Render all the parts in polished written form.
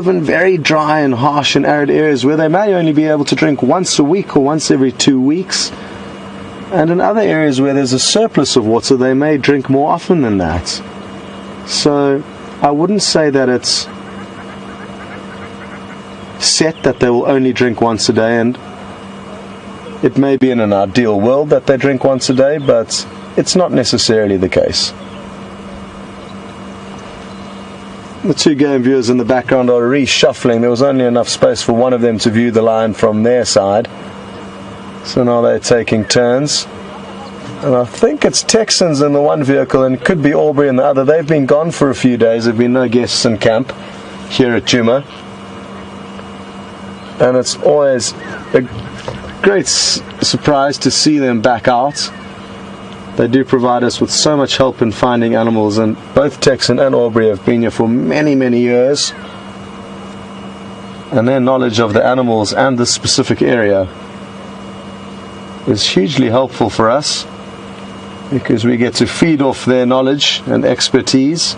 live in very dry and harsh and arid areas where they may only be able to drink once a week or once every 2 weeks. And in other areas where there's a surplus of water, they may drink more often than that. So I wouldn't say that it's set that they will only drink once a day, and it may be in an ideal world that they drink once a day, but it's not necessarily the case. The two game viewers in the background are reshuffling. There was only enough space for one of them to view the lion from their side. So now they're taking turns. And I think it's Texans in the one vehicle and it could be Aubrey in the other. They've been gone for a few days. There have been no guests in camp here at Djuma. And it's always a great surprise to see them back out. They do provide us with so much help in finding animals, and both Texan and Aubrey have been here for many, many years. And their knowledge of the animals and the specific area is hugely helpful for us, because we get to feed off their knowledge and expertise.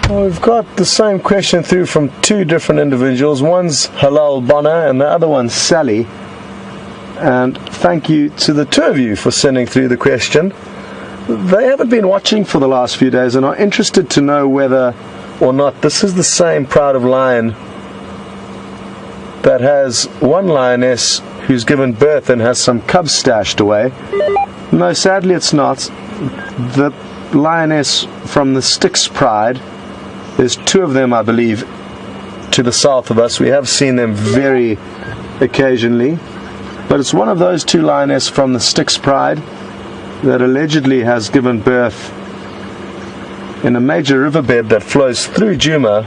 Well, we've got the same question through from two different individuals. One's Halal Bonner and the other one's Sally. And thank you to the two of you for sending through the question. They haven't been watching for the last few days and are interested to know whether or not this is the same pride of lion that has one lioness who's given birth and has some cubs stashed away. No, sadly it's not. The lioness from the Styx pride, there's two of them, I believe, to the south of us. We have seen them very occasionally. But it's one of those two lionesses from the Styx pride that allegedly has given birth in a major riverbed that flows through Djuma,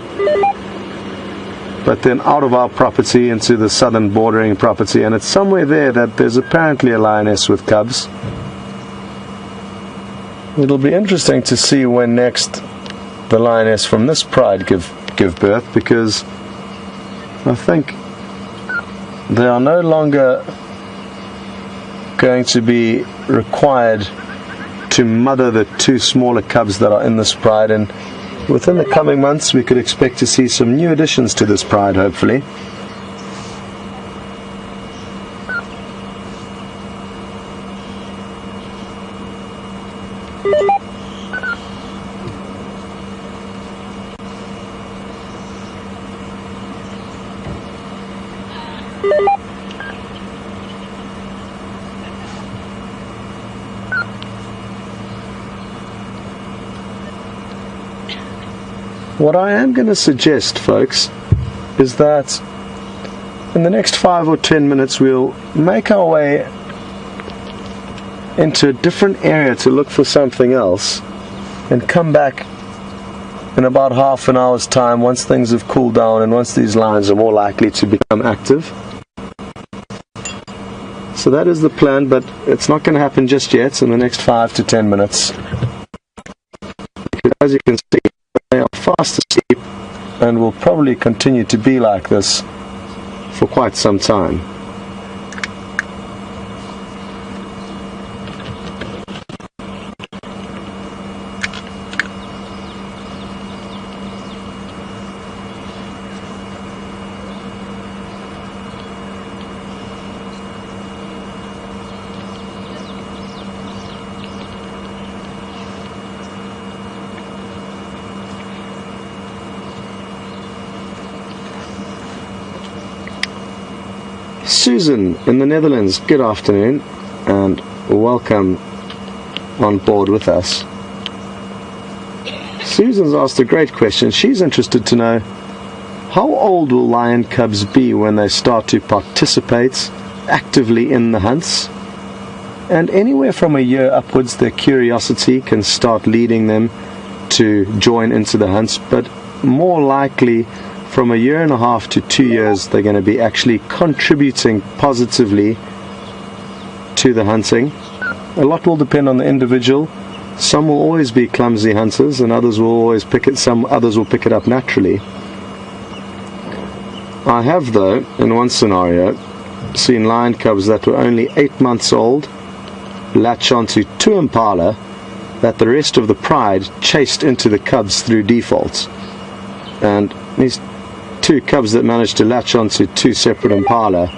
but then out of our property into the southern bordering property. And it's somewhere there that there's apparently a lioness with cubs. It'll be interesting to see when next the lioness from this pride give birth, because I think they are no longer going to be required to mother the two smaller cubs that are in this pride, and within the coming months we could expect to see some new additions to this pride, hopefully. What I am going to suggest, folks, is that in the next 5 or 10 minutes we'll make our way into a different area to look for something else and come back in about half an hour's time once things have cooled down and once these lions are more likely to become active. So that is the plan, but it's not going to happen just yet in the next 5 to 10 minutes. Because as you can see, they are fast asleep and will probably continue to be like this for quite some time. Susan in the Netherlands, good afternoon and welcome on board with us. Susan's asked a great question. She's interested to know, how old will lion cubs be when they start to participate actively in the hunts? And anywhere from a year upwards, their curiosity can start leading them to join into the hunts, but more likely from a year and a half to 2 years they're going to be actually contributing positively to the hunting. A lot will depend on the individual. Some will always be clumsy hunters, and others will always pick it. Some others will pick it up naturally. I have, though, in one scenario, seen lion cubs that were only 8 months old latch onto 2 impala that the rest of the pride chased into the cubs through default. And these 2 cubs that managed to latch onto 2 separate impala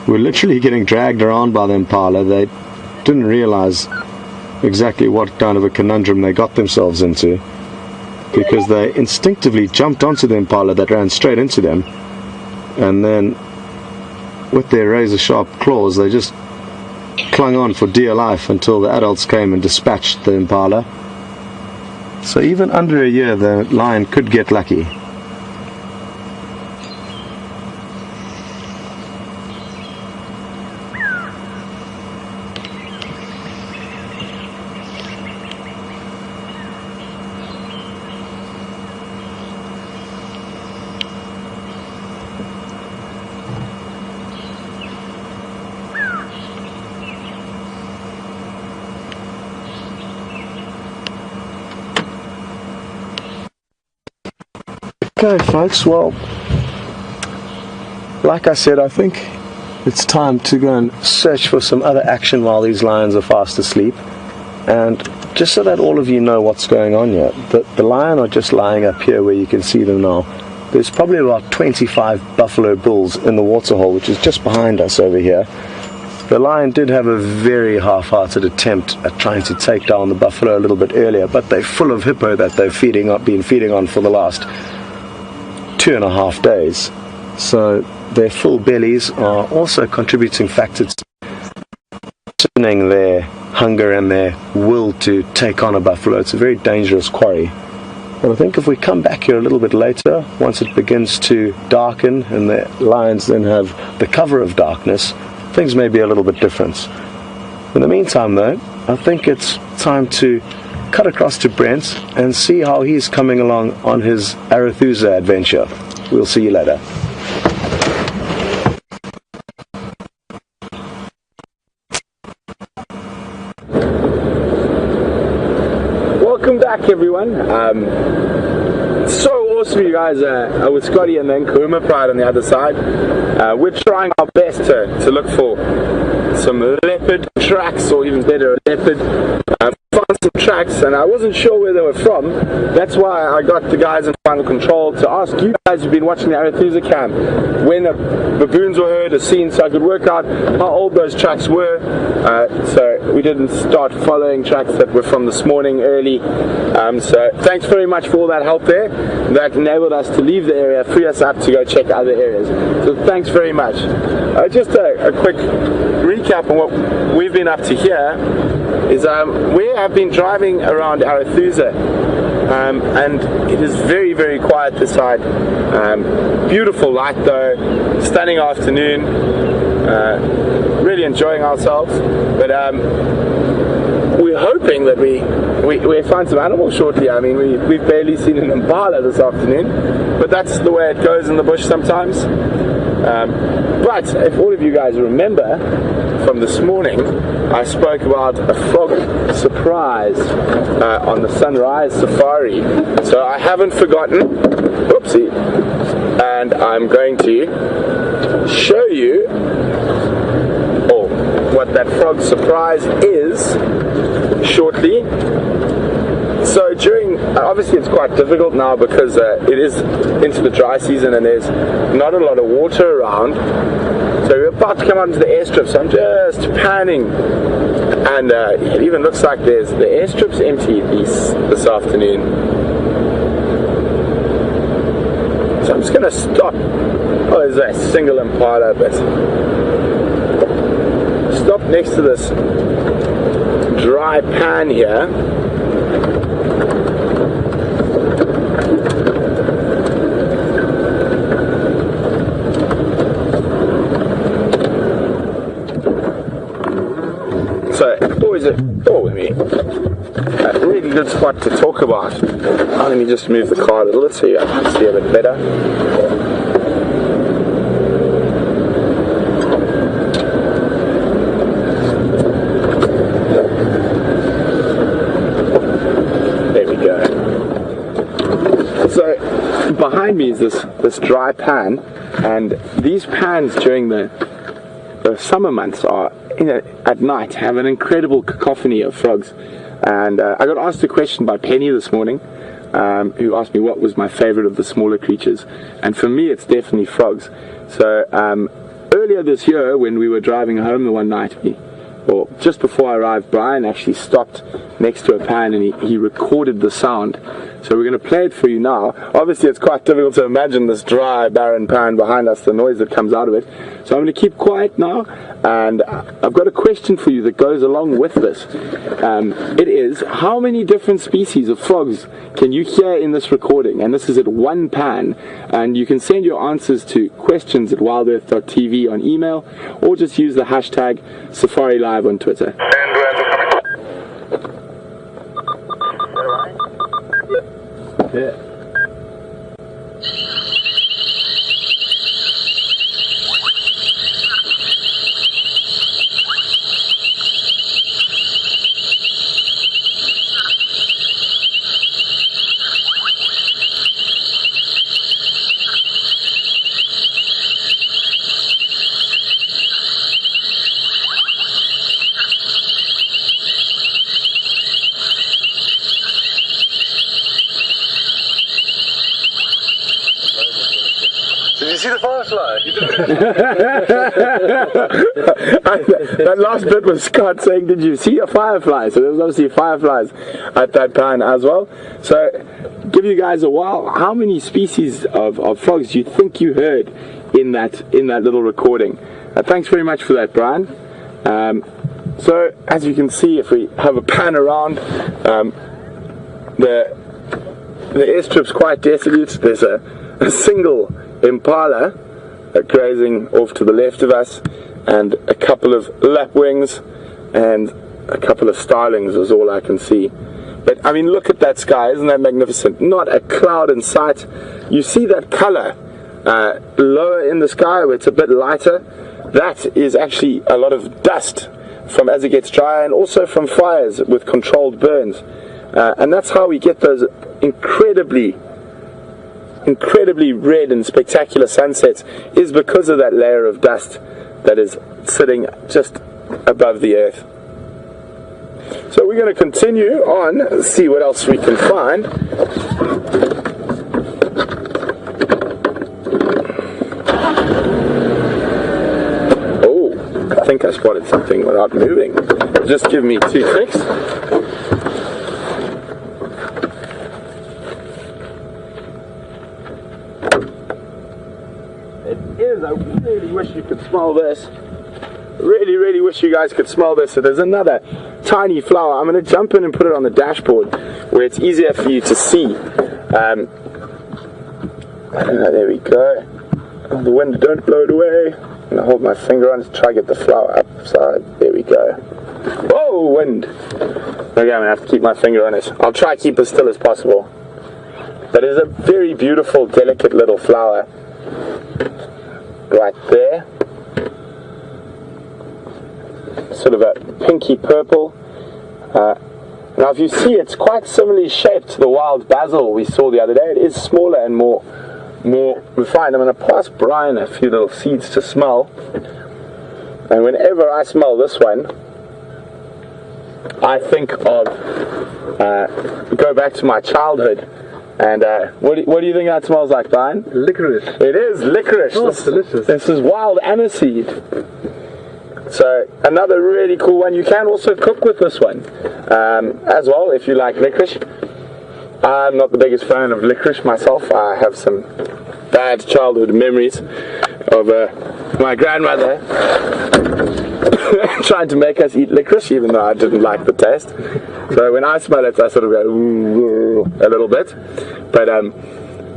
were literally getting dragged around by the impala. They didn't realize exactly what kind of a conundrum they got themselves into, because they instinctively jumped onto the impala that ran straight into them, and then with their razor sharp claws they just clung on for dear life until the adults came and dispatched the impala. So even under a year the lion could get lucky. Okay folks, well, like I said, I think it's time to go and search for some other action while these lions are fast asleep. And just so that all of you know what's going on here, the lion are just lying up here where you can see them now. There's probably about 25 buffalo bulls in the waterhole, which is just behind us over here. The lion did have a very half-hearted attempt at trying to take down the buffalo a little bit earlier, but they're full of hippo that they've been feeding on for the last 2.5 days. So their full bellies are also contributing factors to their hunger and their will to take on a buffalo. It's a very dangerous quarry. And I think if we come back here a little bit later, once it begins to darken and the lions then have the cover of darkness, things may be a little bit different. In the meantime though, I think it's time to cut across to Brent and see how he's coming along on his Arathusa adventure. We'll see you later. Welcome back everyone. So awesome you guys with Scotty and then Kahuma Pride on the other side. We're trying our best to look for some leopard tracks, or even better, leopard. Found some tracks and I wasn't sure where they were from. That's why I got the guys in Final Control to ask you guys who've been watching the Arathusa camp when the baboons were heard or seen, so I could work out how old those tracks were. So we didn't start following tracks that were from this morning early. So thanks very much for all that help there. That enabled us to leave the area, free us up to go check other areas. So thanks very much. Just a quick recap on what we've been up to here is we have been driving around Arathusa, and it is very, very quiet this side. Beautiful light though, stunning afternoon, really enjoying ourselves. But we're hoping that we find some animals shortly. I mean, we've barely seen an impala this afternoon, but that's the way it goes in the bush sometimes. But if all of you guys remember from this morning, I spoke about a frog surprise on the sunrise safari. So I haven't forgotten, oopsie, and I'm going to show you what that frog surprise is shortly. So during, obviously it's quite difficult now because it is into the dry season and there's not a lot of water around. So we're about to come out into the airstrip, so I'm just panning, and it even looks like the airstrip's empty this afternoon. So I'm just going to stop. Oh, there's a single impala, but stop next to this dry pan here. a really good spot to talk about. Oh, let me just move the car a little so you can see a bit better. So behind me is this dry pan, and these pans during the summer months are, at night have an incredible cacophony of frogs. And I got asked a question by Penny this morning, who asked me what was my favorite of the smaller creatures, and for me it's definitely frogs. So earlier this year when we were driving home the one night, or just before I arrived, Brian actually stopped next to a pan and he recorded the sound. So we're going to play it for you now. Obviously it's quite difficult to imagine this dry, barren pan behind us, the noise that comes out of it. So I'm going to keep quiet now, and I've got a question for you that goes along with this. It is, how many different species of frogs can you hear in this recording? And this is at one pan, and you can send your answers to questions@WildEarthTV on email, or just use the hashtag SafariLive on Twitter. Yeah. Did you see the firefly? That last bit was Scott saying, did you see a firefly? So there was obviously fireflies at that pan as well. So give you guys a while, how many species of frogs do you think you heard in that little recording? Thanks very much for that, Brian. So as you can see, if we have a pan around, the airstrip's quite desolate. There's a single impala grazing off to the left of us, and a couple of lapwings and a couple of starlings is all I can see. But I mean, look at that sky, isn't that magnificent? Not a cloud in sight. You see that color lower in the sky where it's a bit lighter? That is actually a lot of dust from as it gets drier, and also from fires with controlled burns. And that's how we get those incredibly red and spectacular sunsets, is because of that layer of dust that is sitting just above the earth. So we're going to continue on, see what else we can find. Oh, I think I spotted something without moving. Just give me 2 clicks. I really wish you could smell this. Really wish you guys could smell this. So there's another tiny flower. I'm going to jump in and put it on the dashboard where it's easier for you to see. There we go. Oh, the wind, don't blow it away. I'm going to hold my finger on it to try to get the flower upside. There we go. Whoa, wind. Okay, I'm going to have to keep my finger on it. I'll try to keep as still as possible. That is a very beautiful, delicate little flower. Right there, sort of a pinky purple. Now if you see, it's quite similarly shaped to the wild basil we saw the other day. It is smaller and more refined. I'm going to pass Brian a few little seeds to smell, and whenever I smell this one, I think of go back to my childhood. And what do you think that smells like, Brian? Licorice. It is licorice. Oh, it's delicious. This is wild aniseed. So another really cool one. You can also cook with this one as well if you like licorice. I'm not the biggest fan of licorice myself. I have some bad childhood memories of my grandmother trying to make us eat licorice, even though I didn't like the taste. So when I smell it, I sort of go ooh, a little bit. But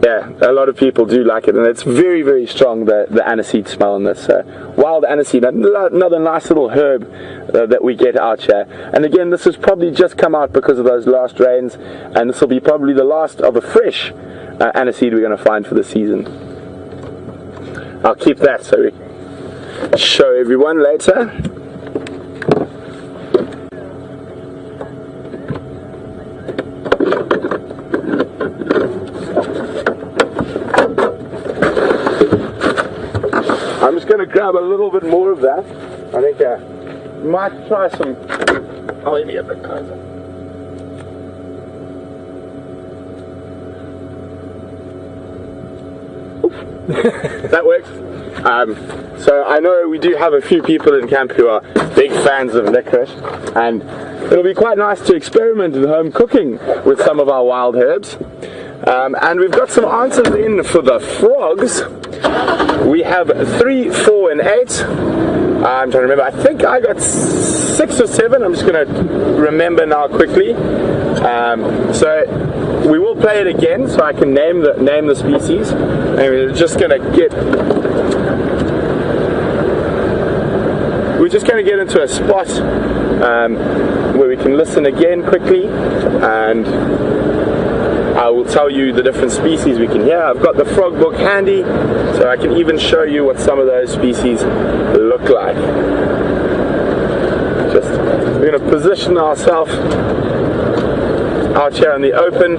Yeah, a lot of people do like it, and it's very, very strong, the aniseed smell in this. Wild aniseed, another nice little herb that we get out here. And again, this has probably just come out because of those last rains, and this will be probably the last of the fresh aniseed we're going to find for the season. I'll keep that so we can show everyone later. I'm just going to grab a little bit more of that. I think I might try some. Oh, let me get a bit closer. That works. So I know we do have a few people in camp who are big fans of licorice, and it'll be quite nice to experiment in home cooking with some of our wild herbs. And we've got some answers in for the frogs. We have 3, 4, and 8. I'm trying to remember. I think I got 6 or 7. I'm just going to remember now quickly. So we will play it again, so I can name the species. And we're just going to get into a spot where we can listen again quickly, and I will tell you the different species we can hear. I've got the frog book handy, so I can even show you what some of those species look like. We're going to position ourselves out here in the open,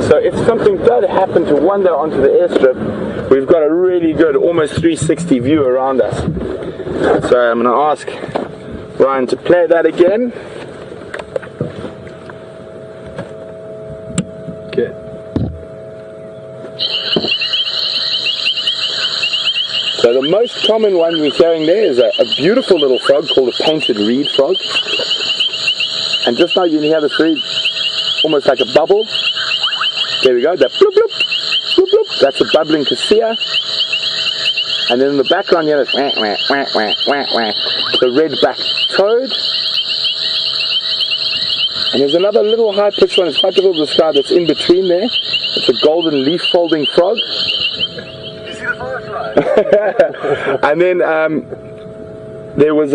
so if something does happen to wander onto the airstrip, we've got a really good almost 360 view around us. So I'm going to ask Ryan to play that again. Okay. So the most common one we're hearing there is a beautiful little frog called a painted reed frog. And just now you can hear this very, almost like a bubble. There we go, that bloop bloop, bloop bloop. That's a bubbling cassia. And then in the background you hear this wah, wah, wah, wah, wah, wah, the red-backed toad. And there's another little high-pitched one, it's quite difficult to describe, that's in between there. It's a golden leaf-folding frog. You see the firefly? And then there was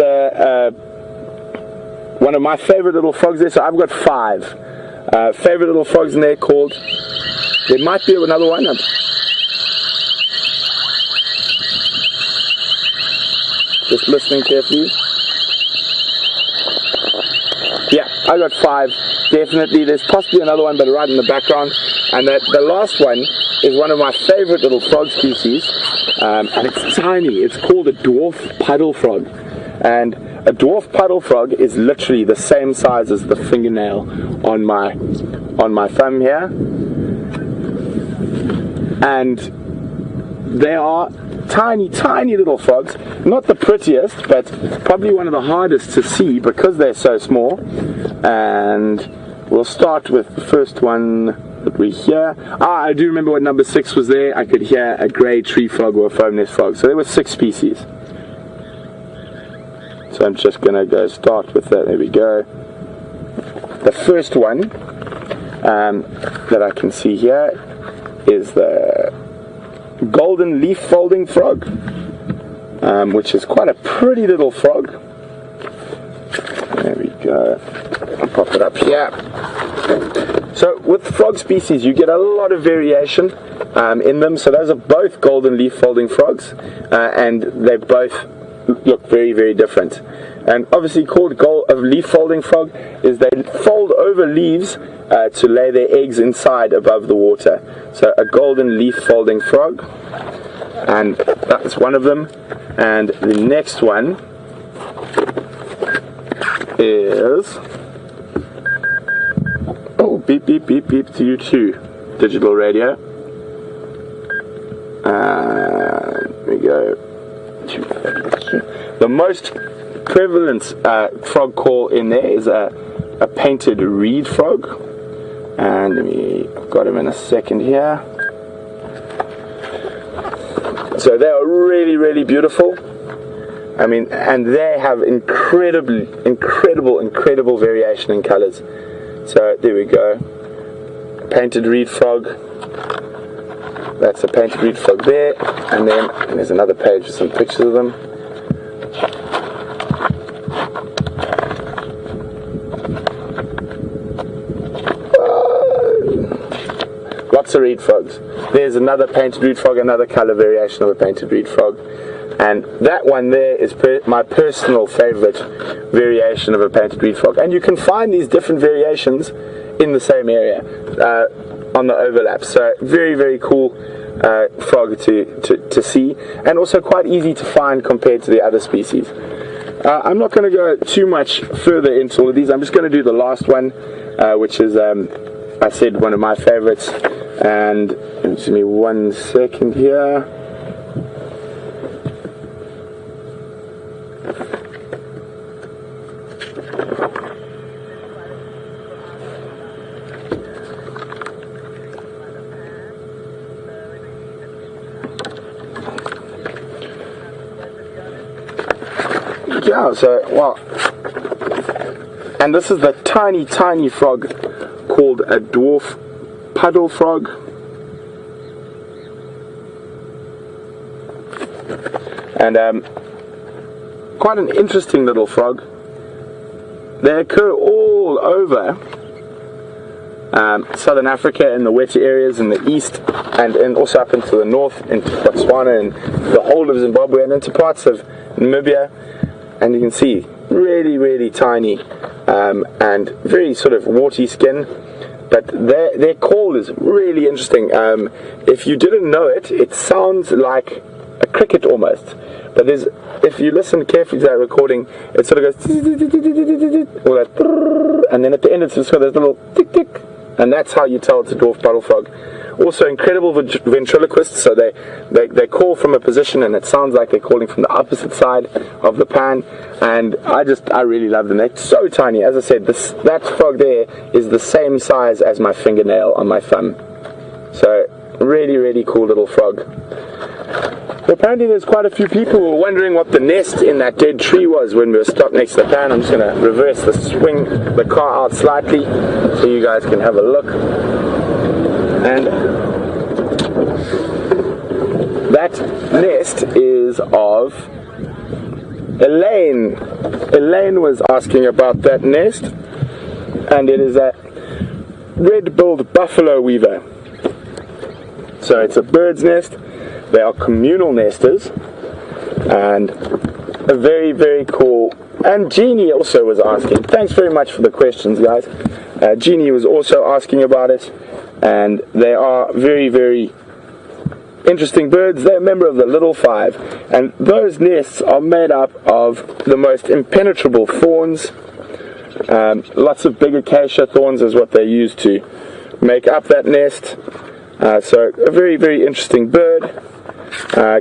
one of my favorite little frogs there, so I've got 5 favorite little frogs in there called, there might be another one. Just listening carefully. Yeah, I got 5, definitely. There's possibly another one, but right in the background. And the last one is one of my favorite little frog species, and it's tiny. It's called a dwarf puddle frog. And a dwarf puddle frog is literally the same size as the fingernail on my thumb here. And they are tiny, tiny little frogs. Not the prettiest, but probably one of the hardest to see because they're so small. And we'll start with the first one that we hear. I do remember what number 6 was there. I could hear a grey tree frog or a foam nest frog. So there were 6 species. So I'm just going to go start with that. There we go. The first one that I can see here is the golden leaf folding frog, which is quite a pretty little frog. There we go. I'll pop it up here. So with frog species you get a lot of variation in them. So those are both golden leaf folding frogs, and they both look very, very different. And obviously called a leaf folding frog is they fold over leaves to lay their eggs inside above the water. So a golden leaf folding frog, and that's one of them. And the next one is, oh, beep beep beep beep to you too, digital radio. There we go. The most prevalent frog call in there is a painted reed frog, and I've got him in a second here. So they are really, really beautiful. I mean, and they have incredible variation in colors. So there we go, painted reed frog. That's a painted reed frog there, and then there's another page with some pictures of them. Lots of reed frogs. There's another painted reed frog, another color variation of a painted reed frog. And that one there is my personal favorite variation of a painted reed frog. And you can find these different variations in the same area on the overlap. So very, very cool frog to see, and also quite easy to find compared to the other species. I'm not going to go too much further into all of these. I'm just going to do the last one, which is, I said, one of my favorites. And give me 1 second here. Yeah, so, well, and this is the tiny, tiny frog called a dwarf puddle frog. And quite an interesting little frog. They occur all over southern Africa, in the wetter areas in the east, and also up into the north, into Botswana and the whole of Zimbabwe, and into parts of Namibia. And you can see really, really tiny and very sort of warty skin. But their call is really interesting. If you didn't know it, it sounds like a cricket almost. But if you listen carefully to that recording, it sort of goes, or that, and then at the end it's just got this little tick tick, and that's how you tell it's a dwarf puddle frog. Also incredible ventriloquists, so they call from a position and it sounds like they're calling from the opposite side of the pan, and I really love them. They're so tiny. As I said, that frog there is the same size as my fingernail on my thumb. So really, really cool little frog. Apparently there's quite a few people who were wondering what the nest in that dead tree was when we were stopped next to the pan. I'm just going to reverse swing the car out slightly so you guys can have a look. And that nest is of Elaine. Elaine was asking about that nest, and it is a red-billed buffalo weaver. So it's a bird's nest. They are communal nesters, and a very, very cool. And Jeannie also was asking. Thanks very much for the questions, guys. Jeannie was also asking about it, and they are very, very interesting birds. They're a member of the Little Five, and those nests are made up of the most impenetrable thorns. Lots of big acacia thorns is what they use to make up that nest. So a very, very interesting bird.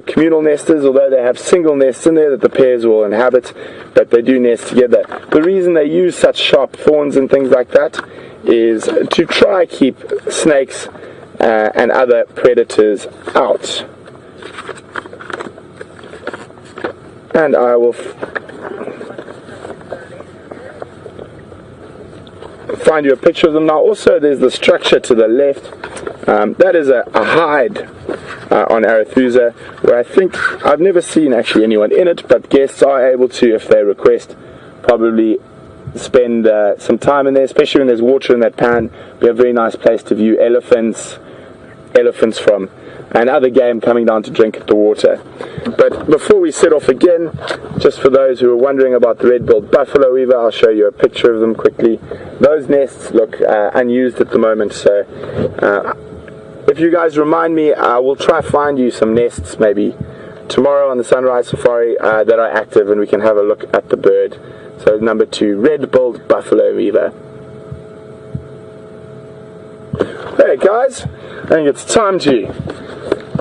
Communal nesters, although they have single nests in there that the pairs will inhabit, but they do nest together. The reason they use such sharp thorns and things like that is to try keep snakes and other predators out. And I will find you a picture of them now. Also, there's the structure to the left. That is a hide on Arethusa, where I think I've never seen actually anyone in it, but guests are able to, if they request, probably spend some time in there, especially when there's water in that pan. Be a very nice place to view elephants from, and other game coming down to drink at the water. But before we set off again, just for those who are wondering about the red-billed buffalo weaver, I'll show you a picture of them quickly. Those nests look unused at the moment, so if you guys remind me, I will try find you some nests maybe tomorrow on the Sunrise Safari that are active, and we can have a look at the bird. So number 2, red-billed buffalo weaver. Hey guys, I think it's time to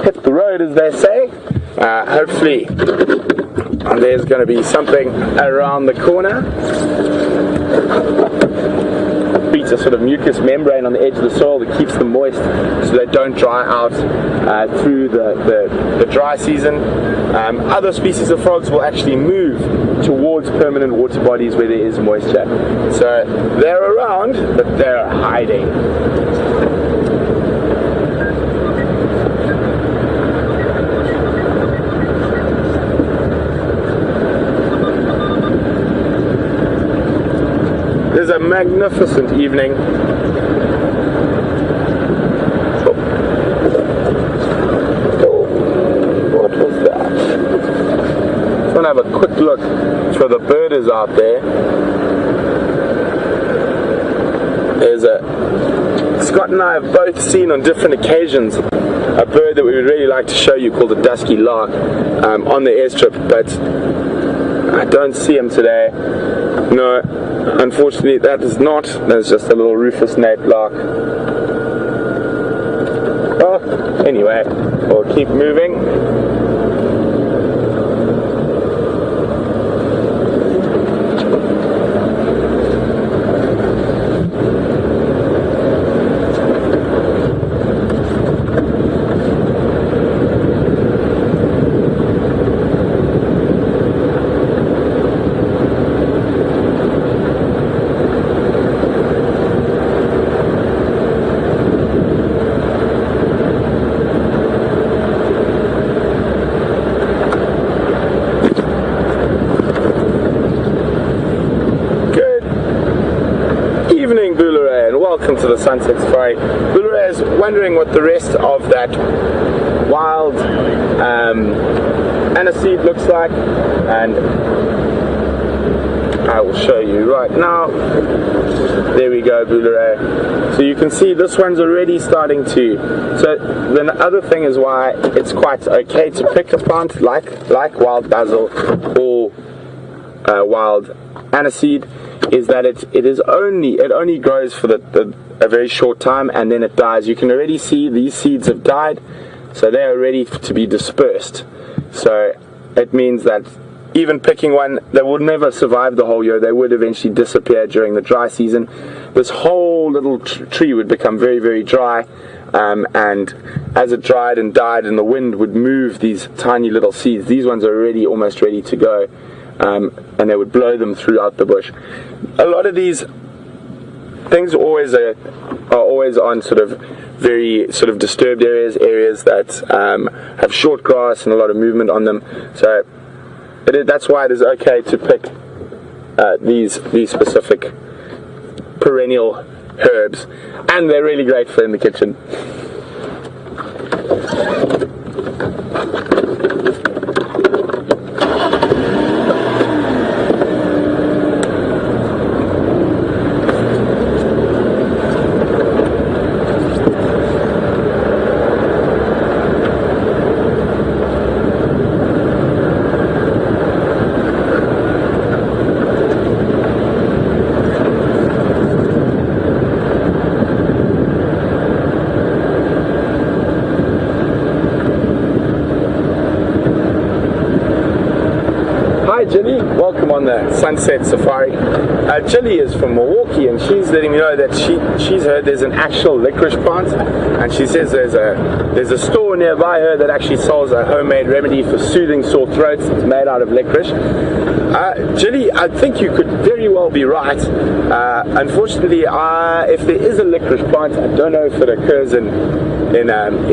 hit the road, as they say. Hopefully there's going to be something around the corner. Creates a sort of mucus membrane on the edge of the soil that keeps them moist so they don't dry out through the dry season. Other species of frogs will actually move towards permanent water bodies where there is moisture. So they're around, but they're hiding. magnificent evening. What was that? Just want to have a quick look for the birders out there. There's Scott and I have both seen on different occasions a bird that we would really like to show you called a dusky lark on the airstrip, but I don't see him today. No, unfortunately that is not. There's just a little rufous nape lark. Well, anyway, we'll keep moving. Welcome to the Sunset Safari. Bulu is wondering what the rest of that wild aniseed looks like, and I will show you right now. There we go, Bulu. So you can see this one's already starting to. So the other thing is why it's quite okay to pick a plant like wild basil or wild aniseed, is that it only grows for a very short time and then it dies. You can already see these seeds have died, so they are ready to be dispersed. So it means that even picking one, they would never survive the whole year. They would eventually disappear during the dry season. This whole little tree would become very, very dry, and as it dried and died, and the wind would move these tiny little seeds. These ones are already almost ready to go. And they would blow them throughout the bush. A lot of these things are always on sort of very sort of disturbed areas that have short grass and a lot of movement on them. So that's why it is okay to pick these specific perennial herbs, and they're really great for in the kitchen. Jilly, welcome on the Sunset Safari. Jilly is from Milwaukee, and she's letting me know that she's heard there's an actual licorice plant, and she says there's a store nearby her that actually sells a homemade remedy for soothing sore throats. It's made out of licorice. Jilly, I think you could very well be right. Unfortunately, if there is a licorice plant, I don't know if it occurs in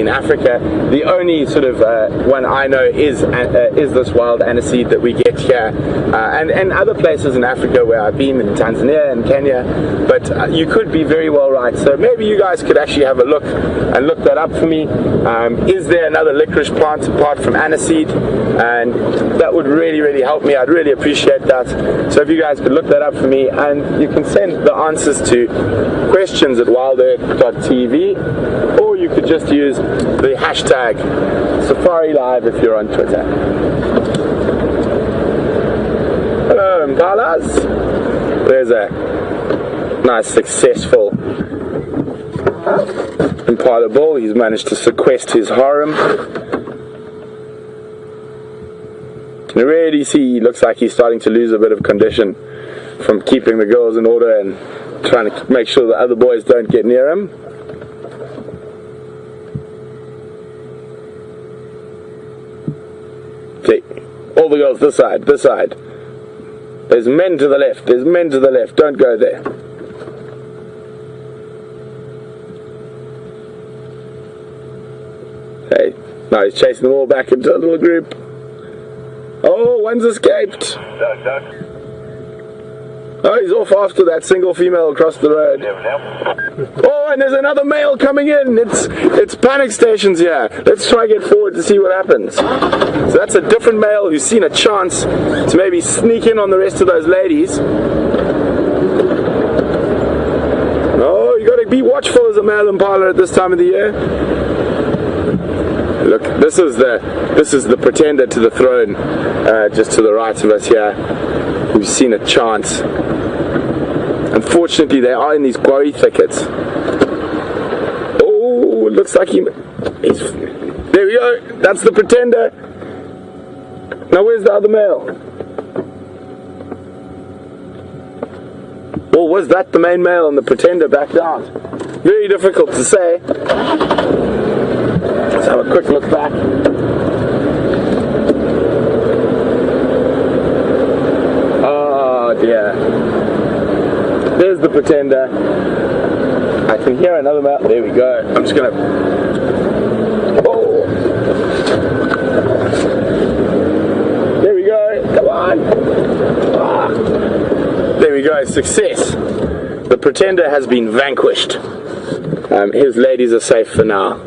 Africa. The only sort of one I know is this wild aniseed that we get here, and other places in Africa where I've been, in Tanzania and Kenya. But you could be very well right. So maybe you guys could actually have a look and look that up for me. Is there another licorice plant apart from aniseed? And that would really, really help me. I'd really appreciate that. So if you guys could look that up for me, and you can send the answers to questions at WildEarthTV, or you could just use the hashtag Safari Live if you're on Twitter. Hello, Impalas. There's a nice successful Impala bull. He's managed to sequester his harem. You can already see he looks like he's starting to lose a bit of condition from keeping the girls in order and trying to make sure the other boys don't get near him. Okay, all the girls this side, this side. There's men to the left, there's men to the left, don't go there. Okay, now he's chasing them all back into a little group. Oh, one's escaped. Oh, he's off after that single female across the road. Oh, and there's another male coming in. It's panic stations here. Let's try and get forward to see what happens. So that's a different male who's seen a chance to maybe sneak in on the rest of those ladies. Oh, you got to be watchful as a male impala at this time of the year. Look, this is the pretender to the throne, just to the right of us here. We've seen a chance. Unfortunately, they are in these quarry thickets. Oh, it looks like he's... There we go. That's the pretender. Now, where's the other male? Or was that the main male and the pretender backed out? Very difficult to say. Let's have a quick look back. Oh dear. There's the pretender. I can hear another male. There we go. I'm just gonna... Oh. There we go. Come on. Ah. There we go. Success. The pretender has been vanquished. His ladies are safe for now.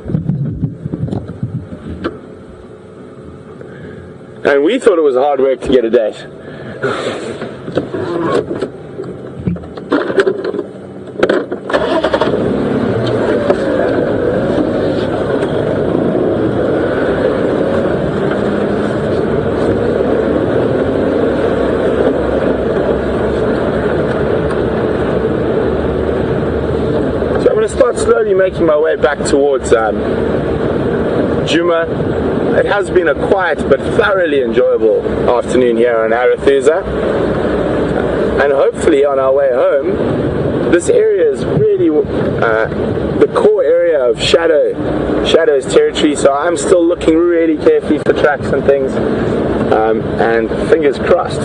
And we thought it was hard work to get a date. So I'm going to start slowly making my way back towards Djuma. It has been a quiet but thoroughly enjoyable afternoon here on Arathusa, and hopefully on our way home, this area is really the core area of Shadow's territory, so I'm still looking really carefully for tracks and things, and fingers crossed.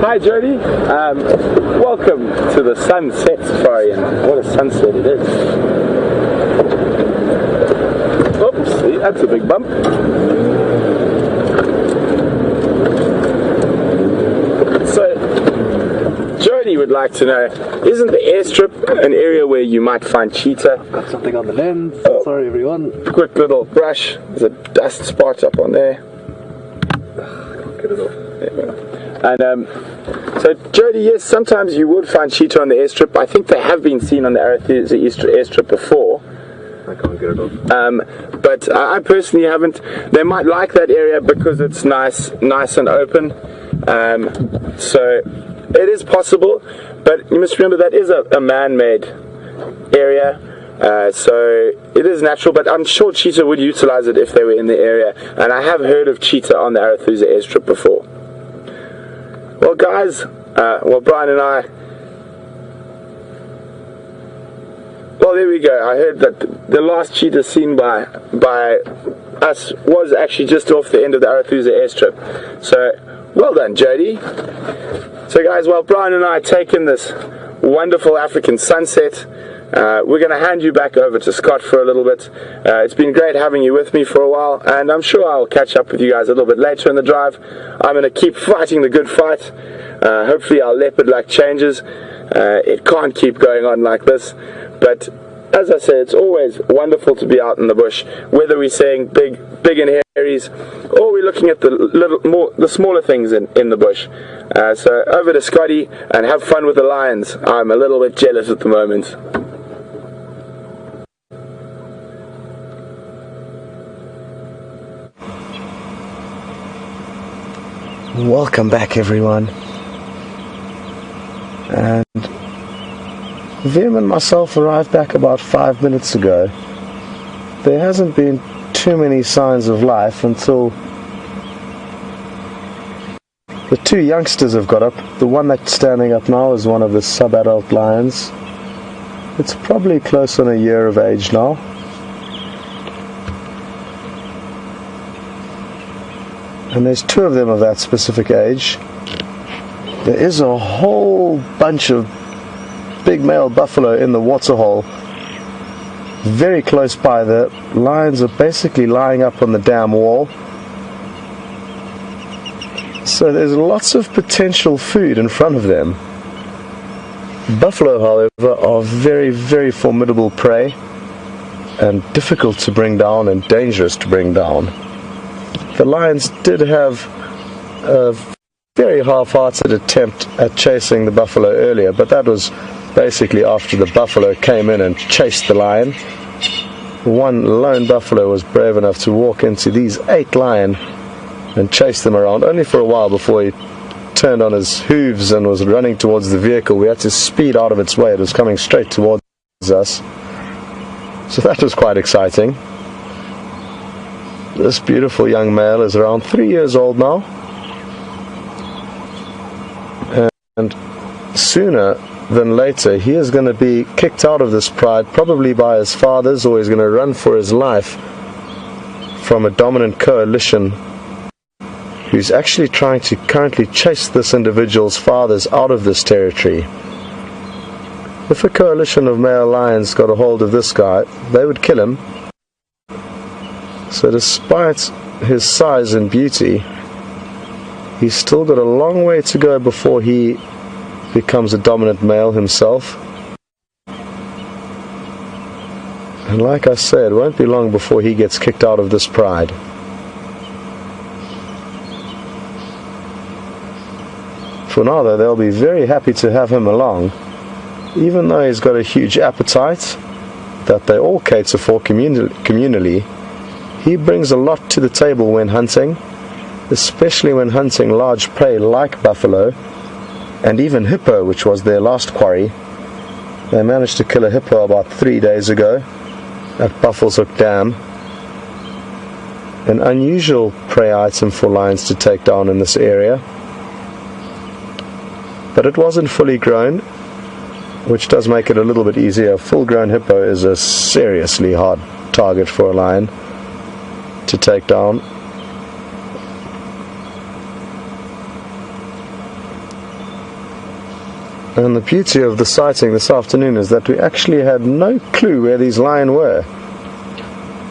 Hi Jody, welcome to the Sunset Safari, and what a sunset it is. Oops, see, that's a big bump. So, Jody would like to know, isn't the airstrip an area where you might find cheetah? Got something on the lens, sorry everyone. Quick little brush, there's a dust spot up on there. Get it off. There we go. And so Jody, yes, sometimes you would find cheetah on the airstrip. I think they have been seen on the Arathusa airstrip before. I can't get it off. But I personally haven't. They might like that area because it's nice and open. So it is possible, but you must remember that is a man-made area. So it is natural, but I'm sure cheetah would utilize it if they were in the area. And I have heard of cheetah on the Arathusa airstrip before. Well, guys, Brian and I, well, there we go. I heard that the last cheetah seen by us was actually just off the end of the Arathusa airstrip. So, well done, Jody. So, guys, while Brian and I take in this wonderful African sunset, we're going to hand you back over to Scott for a little bit. It's been great having you with me for a while, and I'm sure I'll catch up with you guys a little bit later in the drive. I'm going to keep fighting the good fight. Hopefully our leopard luck changes. It can't keep going on like this, but as I say, it's always wonderful to be out in the bush, whether we're saying big and hairies, or we're looking at the smaller things in the bush. So over to Scotty, and have fun with the lions. I'm a little bit jealous at the moment. Welcome back, everyone. And Vim and myself arrived back about 5 minutes ago. There hasn't been too many signs of life until the two youngsters have got up. The one that's standing up now is one of the sub-adult lions. It's probably close on a year of age now. And there's two of them of that specific age. There is a whole bunch of big male buffalo in the waterhole very close by. The lions are basically lying up on the dam wall. So there's lots of potential food in front of them. Buffalo, however, are very, very formidable prey and difficult to bring down and dangerous to bring down. The lions did have a very half-hearted attempt at chasing the buffalo earlier, but that was basically after the buffalo came in and chased the lion. One lone buffalo was brave enough to walk into these 8 lions and chase them around, only for a while before he turned on his hooves and was running towards the vehicle. We had to speed out of its way. It was coming straight towards us. So that was quite exciting. This beautiful young male is around 3 years old now. And sooner than later, he is going to be kicked out of this pride, probably by his fathers, or he's going to run for his life from a dominant coalition who's actually trying to currently chase this individual's fathers out of this territory. If a coalition of male lions got a hold of this guy, they would kill him. So despite his size and beauty, he's still got a long way to go before he becomes a dominant male himself. And like I said, it won't be long before he gets kicked out of this pride. For now though, they'll be very happy to have him along, even though he's got a huge appetite that they all cater for communally. He brings a lot to the table when hunting, especially when hunting large prey like buffalo and even hippo, which was their last quarry. They managed to kill a hippo about 3 days ago at Buffalo's Hook Dam. An unusual prey item for lions to take down in this area. But it wasn't fully grown, which does make it a little bit easier. A full-grown hippo is a seriously hard target for a lion to take down. And the beauty of the sighting this afternoon is that we actually had no clue where these lions were.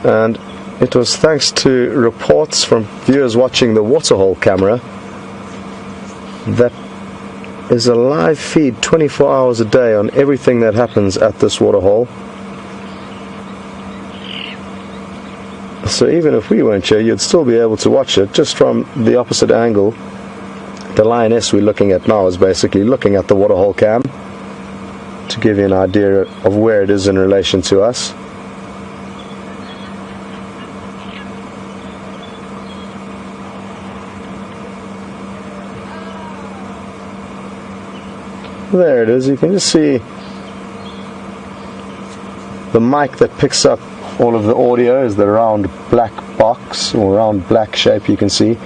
And it was thanks to reports from viewers watching the waterhole camera that is a live feed 24 hours a day on everything that happens at this waterhole. So even if we weren't here, you'd still be able to watch it just from the opposite angle. The lioness we're looking at now is basically looking at the waterhole cam to give you an idea of where it is in relation to us. There it is. You can just see the mic that picks up all of the audio is the round black box, or round black shape you can see.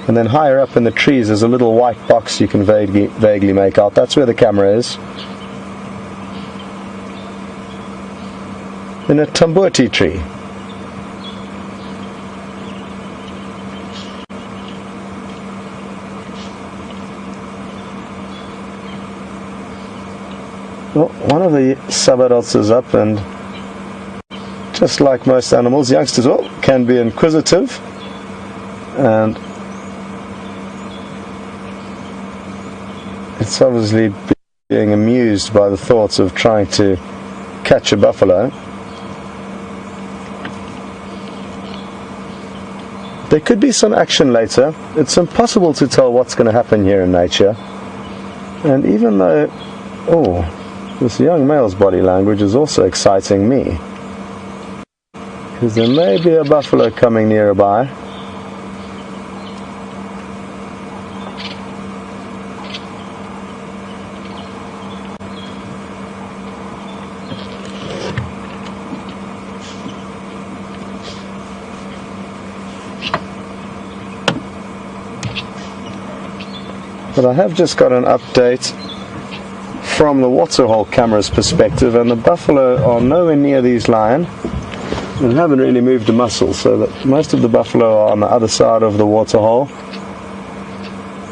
And then higher up in the trees there's a little white box you can vaguely make out. That's where the camera is. In a tambuti tree. Well, one of the sub-adults is up, and just like most animals, youngsters can be inquisitive, and it's obviously being amused by the thoughts of trying to catch a buffalo. There could be some action later. It's impossible to tell what's going to happen here in nature. And even though, this young male's body language is also exciting me, because there may be a buffalo coming nearby. But I have just got an update from the waterhole camera's perspective, and the buffalo are nowhere near these lion and haven't really moved a muscle, so that most of the buffalo are on the other side of the waterhole,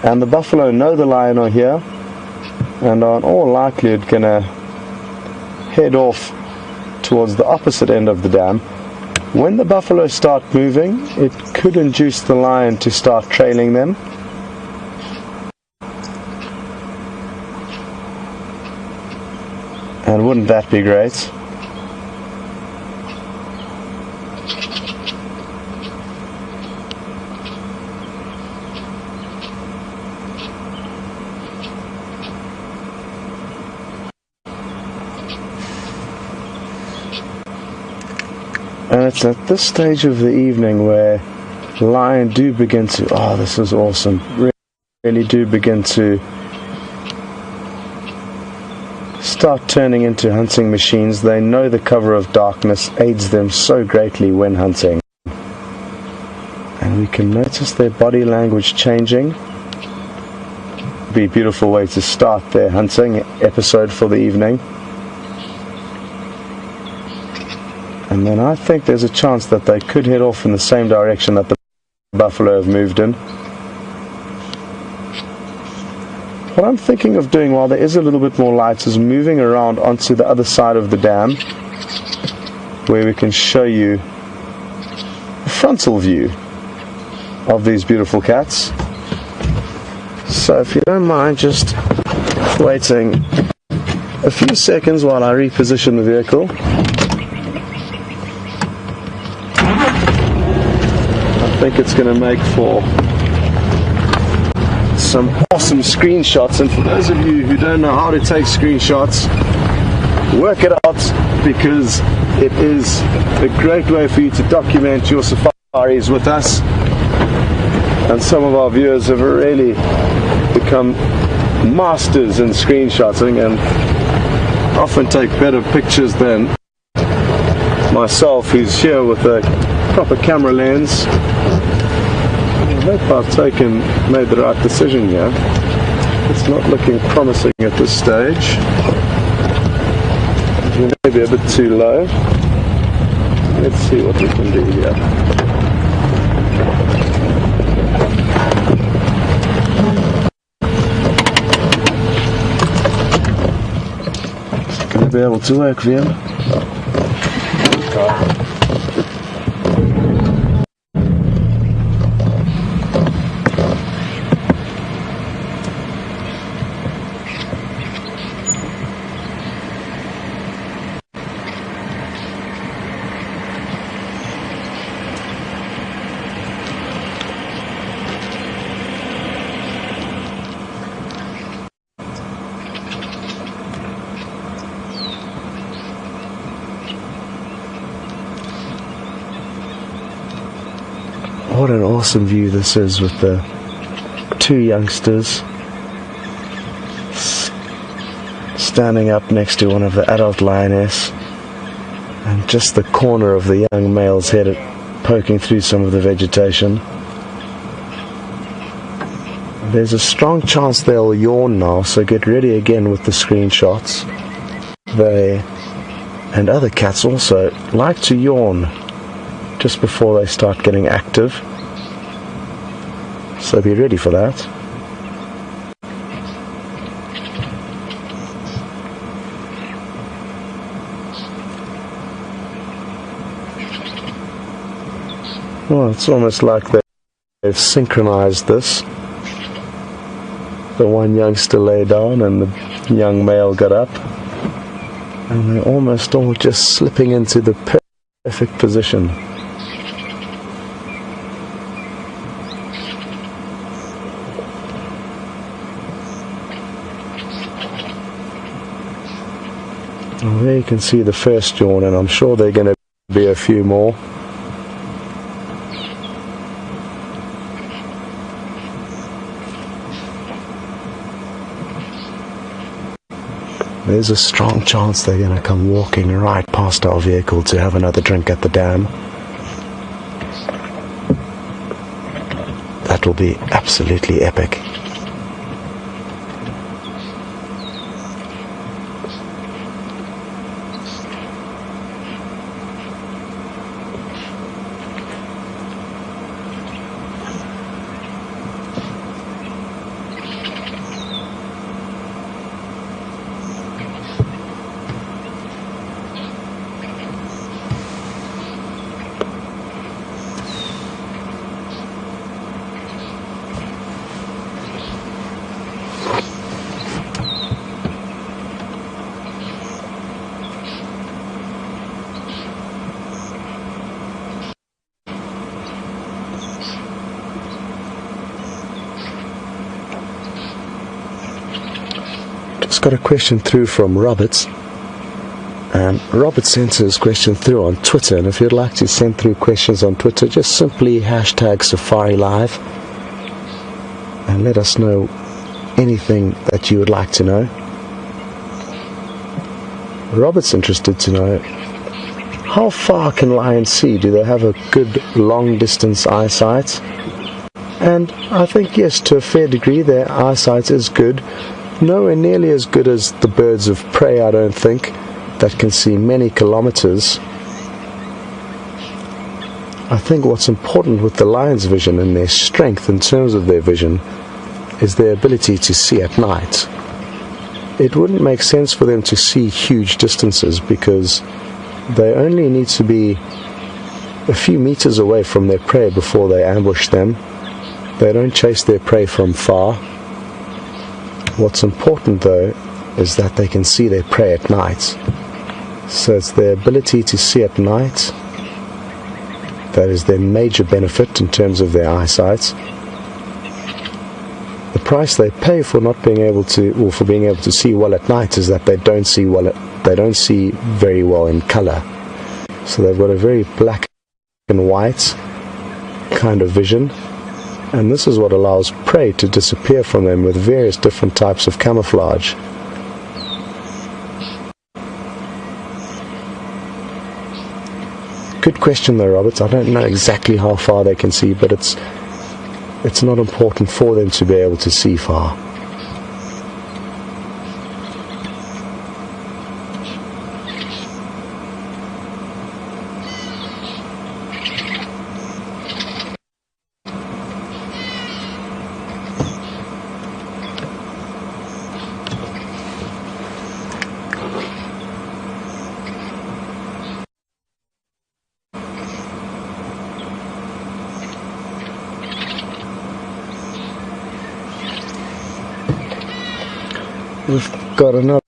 and the buffalo know the lion are here and are in all likelihood gonna head off towards the opposite end of the dam. When the buffalo start moving, it could induce the lion to start trailing them. And wouldn't that be great? And it's at this stage of the evening where lion do begin to, oh, this is awesome, really do begin to start turning into hunting machines. They know the cover of darkness aids them so greatly when hunting. And we can notice their body language changing. Be a beautiful way to start their hunting episode for the evening. And then I think there's a chance that they could head off in the same direction that the buffalo have moved in. What I'm thinking of doing while there is a little bit more light is moving around onto the other side of the dam, where we can show you a frontal view of these beautiful cats. So if you don't mind just waiting a few seconds while I reposition the vehicle. I think it's going to make for some awesome screenshots, and for those of you who don't know how to take screenshots, work it out, because it is a great way for you to document your safaris with us. And some of our viewers have really become masters in screenshotting and often take better pictures than myself, who's here with a proper camera lens. I hope I've made the right decision here. It's not looking promising at this stage. Maybe a bit too low. Let's see what we can do here. Is it going to be able to work, Vian? What an awesome view this is, with the two youngsters standing up next to one of the adult lioness, and just the corner of the young male's head poking through some of the vegetation. There's a strong chance they'll yawn now, so get ready again with the screenshots. They, and other cats also, like to yawn just before they start getting active, so be ready for that. Well, it's almost like they've synchronized this. The one youngster lay down and the young male got up, and they're almost all just slipping into the perfect position. Well, there you can see the first yawn, and I'm sure there are going to be a few more. There's a strong chance they're going to come walking right past our vehicle to have another drink at the dam. That will be absolutely epic. just got a question through from Robert. And Robert sent his question through on Twitter, and if you'd like to send through questions on Twitter, just simply hashtag Safari Live and let us know anything that you would like to know. Robert's interested to know, how far can lions see? Do they have a good long distance eyesight? And I think yes, to a fair degree their eyesight is good. Nowhere nearly as good as the birds of prey, I don't think, that can see many kilometers. I think what's important with the lion's vision and their strength in terms of their vision is their ability to see at night. It wouldn't make sense for them to see huge distances because they only need to be a few meters away from their prey before they ambush them. They don't chase their prey from far. What's important though is that they can see their prey at night. So it's their ability to see at night that is their major benefit in terms of their eyesight. The price they pay for not being able to, or for being able to see well at night, is that they don't see very well in color. So they've got a very black and white kind of vision, and this is what allows prey to disappear from them with various different types of camouflage. Good question though, Robert. I don't know exactly how far they can see, but it's not important for them to be able to see far. We've got another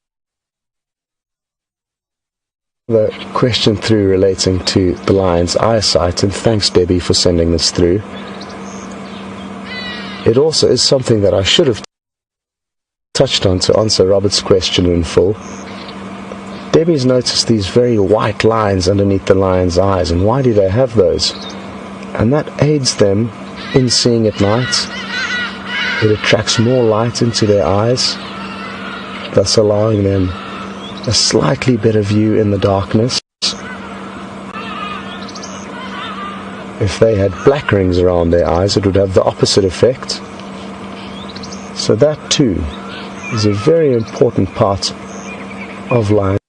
question through relating to the lion's eyesight, and thanks Debbie for sending this through. It also is something that I should have touched on to answer Robert's question in full. Debbie's noticed these very white lines underneath the lion's eyes, and why do they have those? And that aids them in seeing at night. It attracts more light into their eyes, thus allowing them a slightly better view in the darkness. If they had black rings around their eyes, it would have the opposite effect. So that too is a very important part of lions.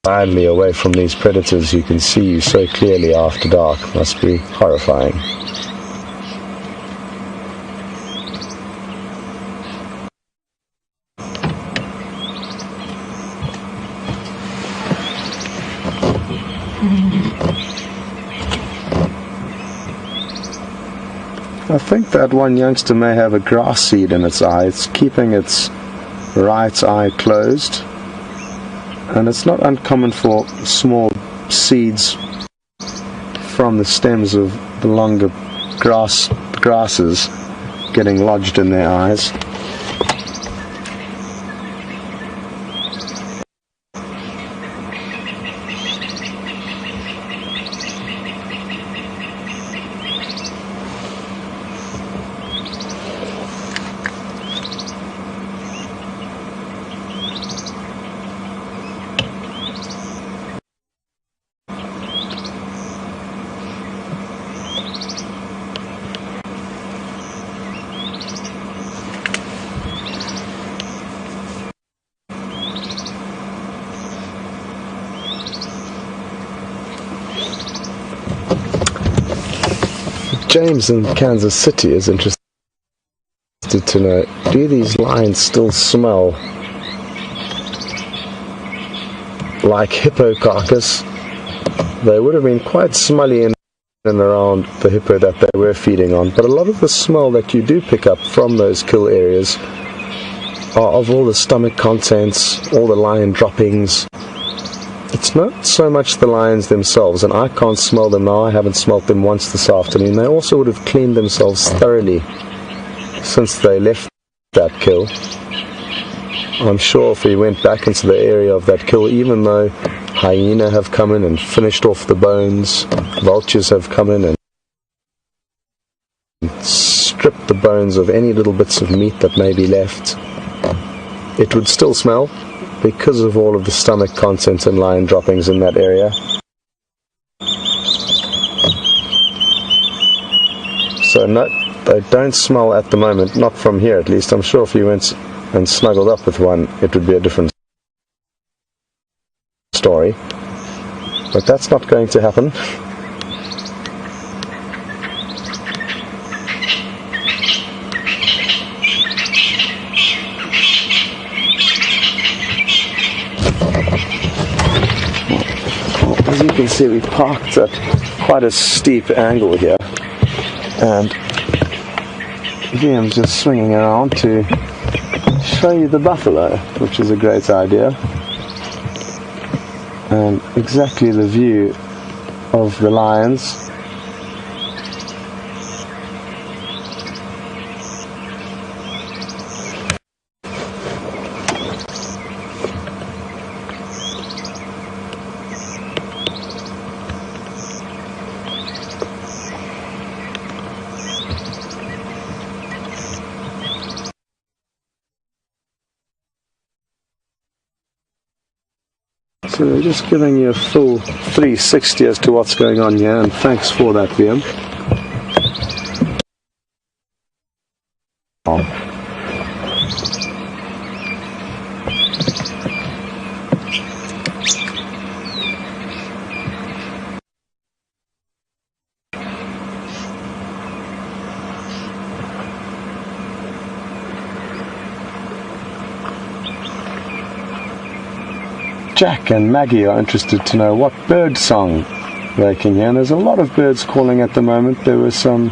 Blindly away from these predators who can see you so clearly after dark must be horrifying. I think that one youngster may have a grass seed in its eye. It's keeping its right eye closed. And it's not uncommon for small seeds from the stems of the longer grasses getting lodged in their eyes. James in Kansas City is interested to know, do these lions still smell like hippo carcass? They would have been quite smelly in and around the hippo that they were feeding on, but a lot of the smell that you do pick up from those kill areas are of all the stomach contents, all the lion droppings. It It's not so much the lions themselves, and I can't smell them now. I haven't smelt them once this afternoon. They also would have cleaned themselves thoroughly since they left that kill. I'm sure if we went back into the area of that kill, even though hyena have come in and finished off the bones, vultures have come in and stripped the bones of any little bits of meat that may be left, it would still smell because of all of the stomach content and lion droppings in that area. So no, they don't smell at the moment, not from here at least. I'm sure if you went and snuggled up with one, it would be a different story. But that's not going to happen. As you can see, we parked at quite a steep angle here, and Liam's just swinging around to show you the buffalo, which is a great idea, and exactly the view of the lions. So they're just giving you a full 360 as to what's going on here, and thanks for that, Liam. Jack and Maggie are interested to know what bird song they can hear, and there's a lot of birds calling at the moment. There were some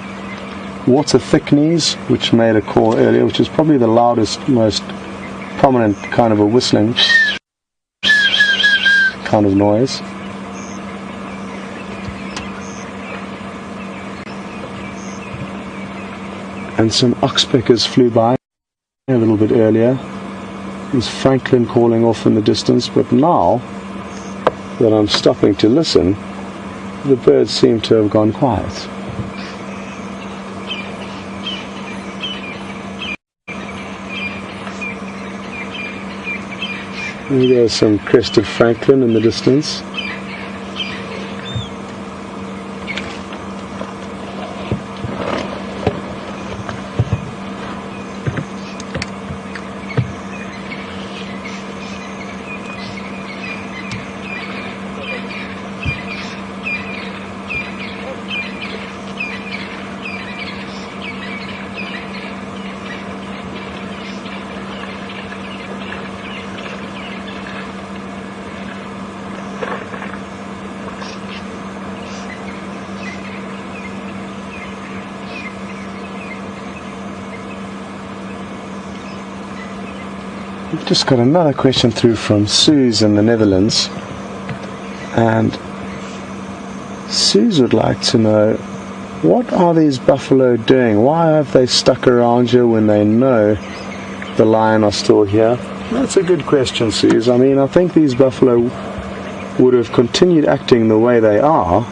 water thickneys which made a call earlier, which is probably the loudest, most prominent kind of a whistling kind of noise. And some oxpeckers flew by a little bit earlier. It was Franklin calling off in the distance, but now that I'm stopping to listen, the birds seem to have gone quiet. There's some crested Franklin in the distance. We've just got another question through from Suze in the Netherlands, and Suze would like to know, what are these buffalo doing? Why have they stuck around here when they know the lion are still here? That's a good question, Suze. I mean, I think these buffalo would have continued acting the way they are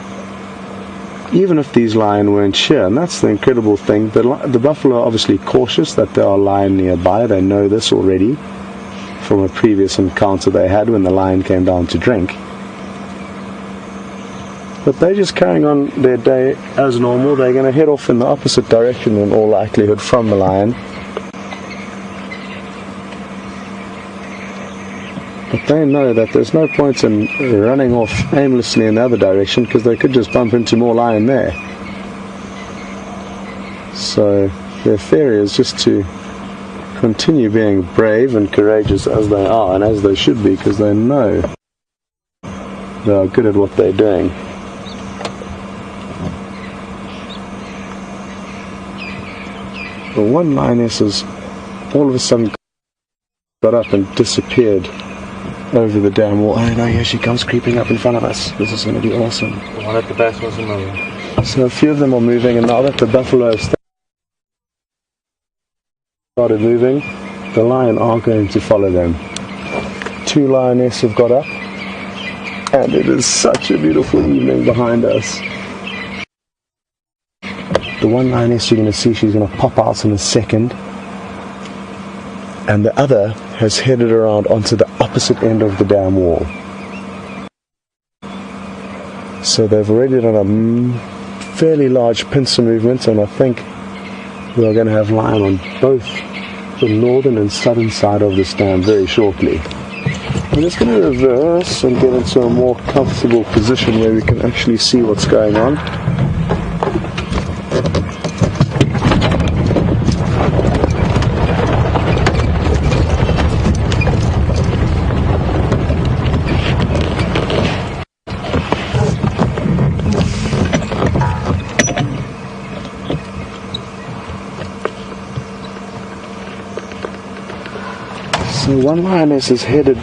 even if these lion weren't here, and that's the incredible thing. The buffalo are obviously cautious that there are lion nearby. They know this already from a previous encounter they had when the lion came down to drink. But they're just carrying on their day as normal. They're going to head off in the opposite direction in all likelihood from the lion. But they know that there's no point in running off aimlessly in the other direction, because they could just bump into more lion there. So their theory is just to continue being brave and courageous as they are, and as they should be, because they know they are good at what they're doing. The one lioness has all of a sudden got up and disappeared over the dam wall. Oh no, here she comes creeping up in front of us. This is going to be awesome. The one at the back was another. So a few of them are moving, and now that the buffalo have started moving, the lion are going to follow them. 2 lionesses have got up, and it is such a beautiful evening behind us. The one lioness you're going to see, she's going to pop out in a second, and the other has headed around onto the opposite end of the dam wall. So they've already done a fairly large pincer movement, and I think we're going to have lion on both the northern and southern side of this dam very shortly. I'm just going to reverse and get into a more comfortable position where we can actually see what's going on. So one lioness is headed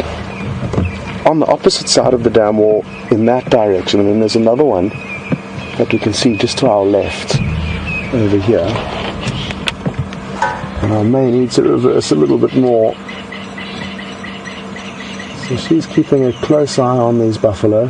on the opposite side of the dam wall in that direction, and then there's another one that we can see just to our left over here, and I may need to reverse a little bit more. So she's keeping a close eye on these buffalo.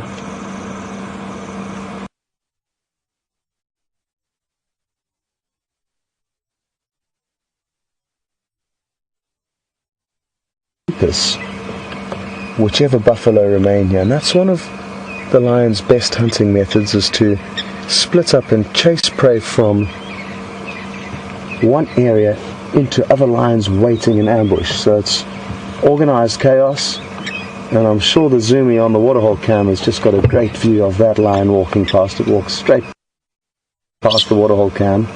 Whichever buffalo remain here, and that's one of the lion's best hunting methods, is to split up and chase prey from one area into other lions waiting in ambush. So it's organized chaos, and I'm sure the Djuma on the waterhole cam has just got a great view of that lion walking past. It walks straight past the waterhole cam.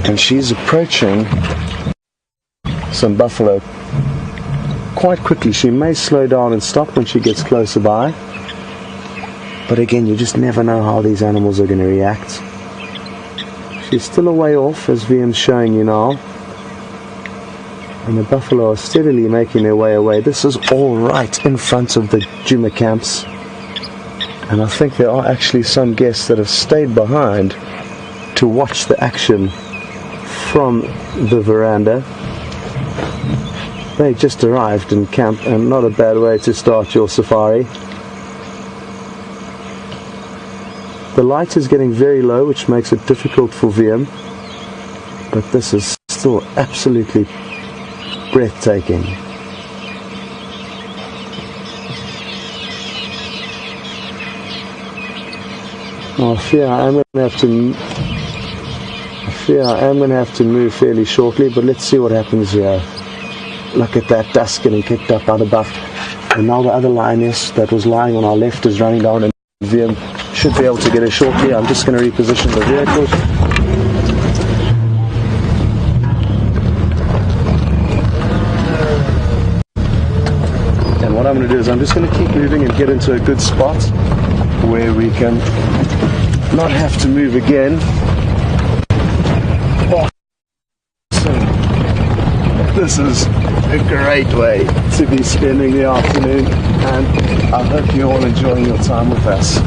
And she's approaching some buffalo quite quickly. She may slow down and stop when she gets closer by, but again, you just never know how these animals are going to react. She's still a way off, as VM's showing you now, and the buffalo are steadily making their way away. This is all right in front of the Djuma camps, and I think there are actually some guests that have stayed behind to watch the action from the veranda. They just arrived in camp, and not a bad way to start your safari. The light is getting very low, which makes it difficult for VM, but this is still absolutely breathtaking. Oh, I fear I am going to have to move fairly shortly, but let's see what happens here. Look at that dust getting kicked up by the buff, and now the other lioness that was lying on our left is running down, and VM should be able to get her shortly. I'm just going to reposition the vehicle. And what I'm going to do is I'm just going to keep moving and get into a good spot where we can not have to move again. This is a great way to be spending the afternoon, and I hope you're all enjoying your time with us.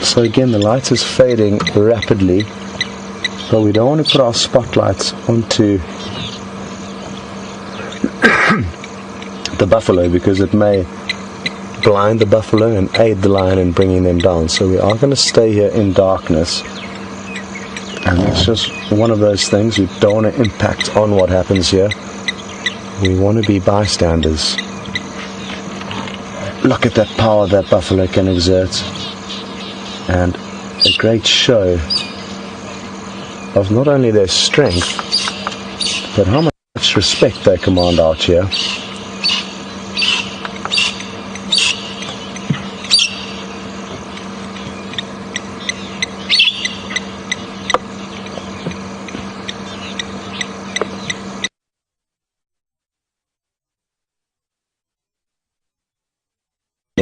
So again, the light is fading rapidly, but we don't want to put our spotlights onto the buffalo, because it may blind the buffalo and aid the lion in bringing them down. So we are going to stay here in darkness, and it's just one of those things. We don't want to impact on what happens here. We want to be bystanders. Look at that power that buffalo can exert, and a great show of not only their strength, but how much respect they command out here.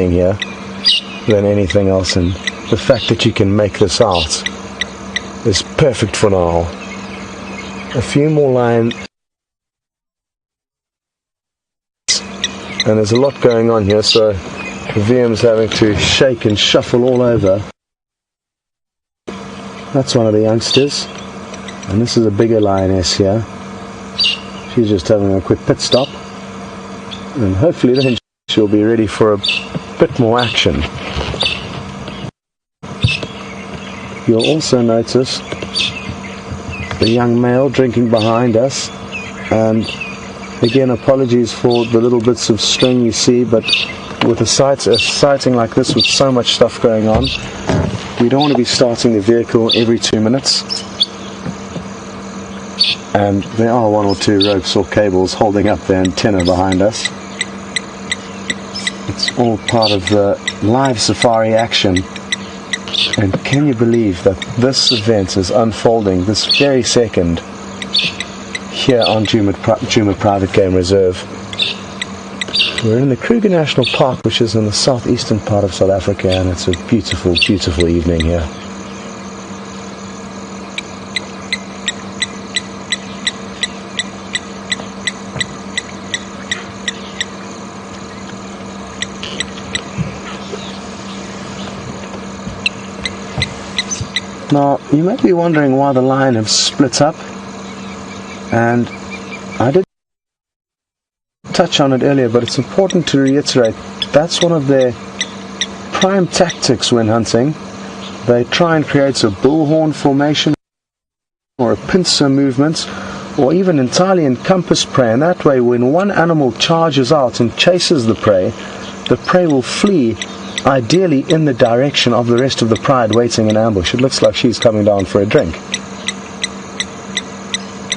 here than anything else, and the fact that you can make this out is perfect for now. A few more lines, and there's a lot going on here, so the VM's having to shake and shuffle all over. That's one of the youngsters, and this is a bigger lioness here. She's just having a quick pit stop, and hopefully then she'll be ready for a bit more action. You'll also notice the young male drinking behind us, and again, apologies for the little bits of string you see, but with a sighting like this with so much stuff going on, we don't want to be starting the vehicle every 2 minutes. And there are 1 or 2 ropes or cables holding up the antenna behind us. It's all part of the live safari action. And can you believe that this event is unfolding this very second here on Djuma Private Game Reserve? We're in the Kruger National Park, which is in the southeastern part of South Africa, and it's a beautiful, beautiful evening here. Now, you might be wondering why the line has split up, and I did touch on it earlier, but it's important to reiterate that's one of their prime tactics when hunting. They try and create a bullhorn formation or a pincer movement, or even entirely encompass prey, and that way when one animal charges out and chases the prey will flee, ideally in the direction of the rest of the pride waiting in ambush. It looks like she's coming down for a drink.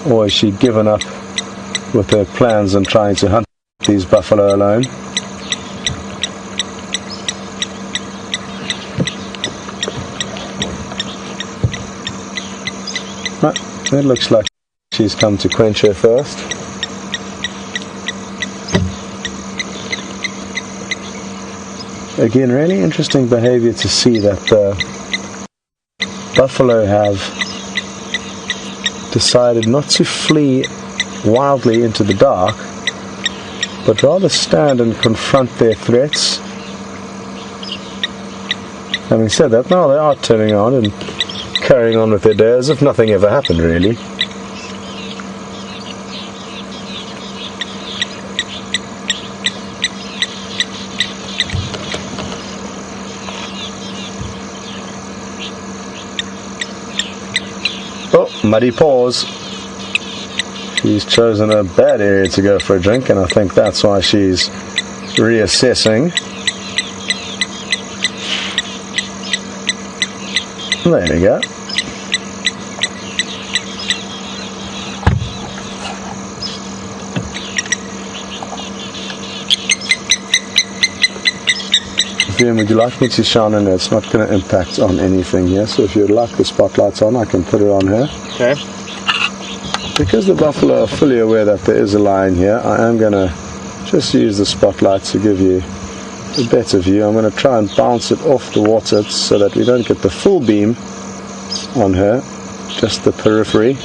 Or has she given up with her plans and trying to hunt these buffalo alone? Right, it looks like she's come to quench her first. Again, really interesting behavior to see that the buffalo have decided not to flee wildly into the dark, but rather stand and confront their threats. Having said that, now they are turning on and carrying on with their day as if nothing ever happened, really. Oh, muddy paws. She's chosen a bad area to go for a drink, and I think that's why she's reassessing. There we go. Vivian, would you like me to shine on her? It's not going to impact on anything here, so if you'd like the spotlights on, I can put it on her. Okay. Because the buffalo are fully aware that there is a lion here, I am going to just use the spotlight to give you a better view. I'm going to try and bounce it off the water so that we don't get the full beam on her, just the periphery.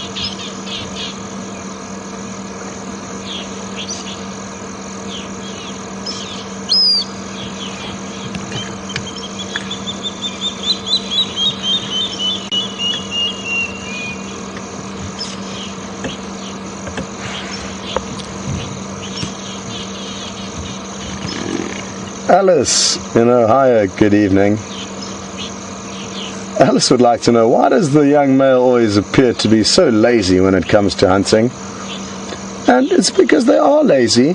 Alice in Ohio, good evening. Alice would like to know, why does the young male always appear to be so lazy when it comes to hunting? And it's because they are lazy,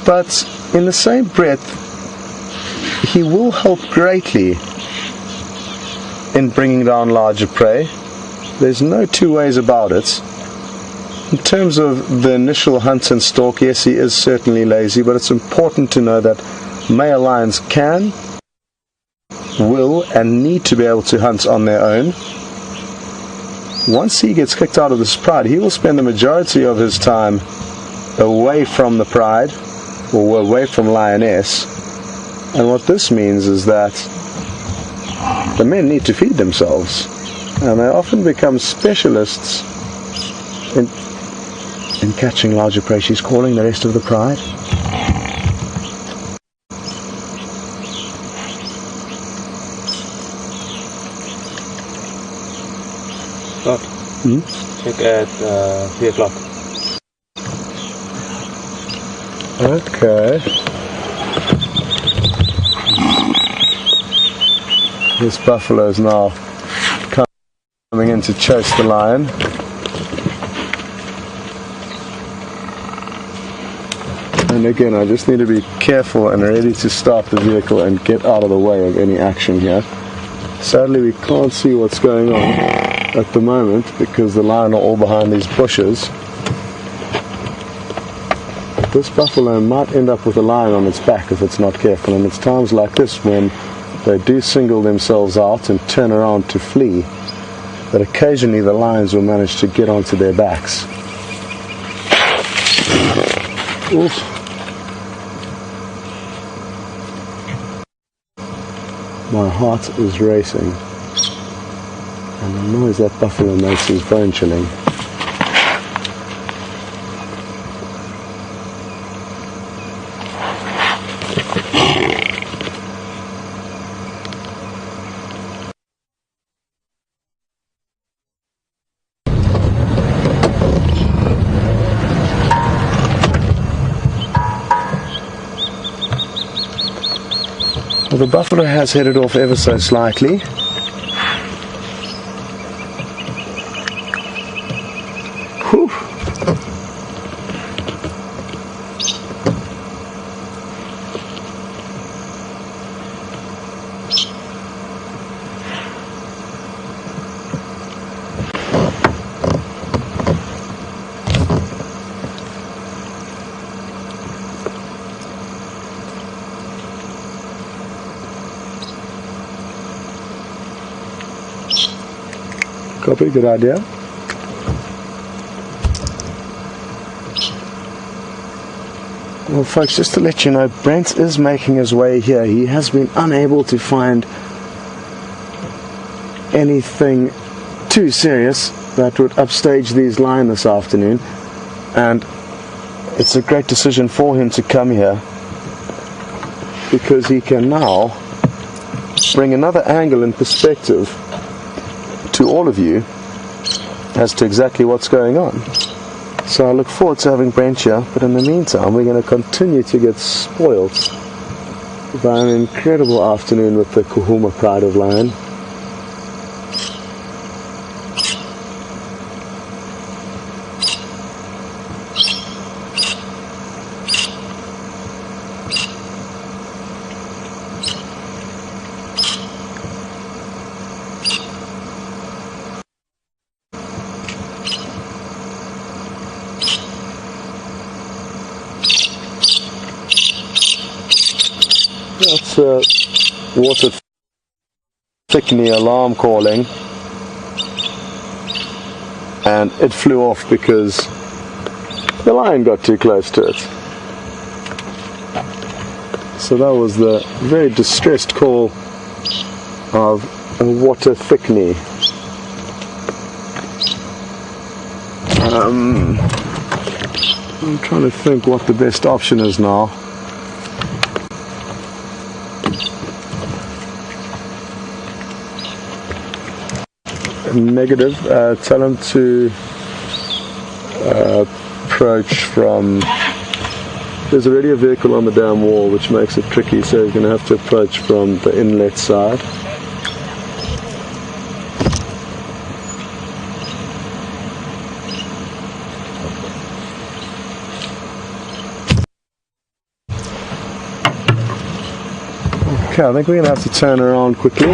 but in the same breath, he will help greatly in bringing down larger prey. There's no two ways about it. In terms of the initial hunt and stalk, yes, he is certainly lazy, but it's important to know that male lions can, will, and need to be able to hunt on their own. Once he gets kicked out of this pride, he will spend the majority of his time away from the pride, or away from lioness, And what this means is that the men need to feed themselves, and they often become specialists in catching larger prey. She's calling the rest of the pride. Scott, check at 3 o'clock. Okay. This buffalo is now coming in to chase the lion. And again, I just need to be careful and ready to start the vehicle and get out of the way of any action here. Sadly, we can't see what's going on at the moment because the lion are all behind these bushes. This buffalo might end up with a lion on its back if it's not careful, and it's times like this when they do single themselves out and turn around to flee that occasionally the lions will manage to get onto their backs. Oof. My heart is racing, and the noise that buffalo makes is bone chilling. Well, the buffalo has headed off ever so slightly. Whew. Copy, good idea. Well folks, just to let you know, Brent is making his way here. He has been unable to find anything too serious that would upstage these lion this afternoon, and it's a great decision for him to come here because he can now bring another angle and perspective to all of you as to exactly what's going on. So I look forward to having Brent here, but in the meantime we're going to continue to get spoiled by an incredible afternoon with the Djuma pride of lion. That's a water thickening alarm calling, and it flew off because the lion got too close to it. So that was the very distressed call of a water thickening. I'm trying to think what the best option is now. Negative. Tell him to approach from. There's already a vehicle on the dam wall, which makes it tricky, so he's going to have to approach from the inlet side. Okay, I think we're going to have to turn around quickly.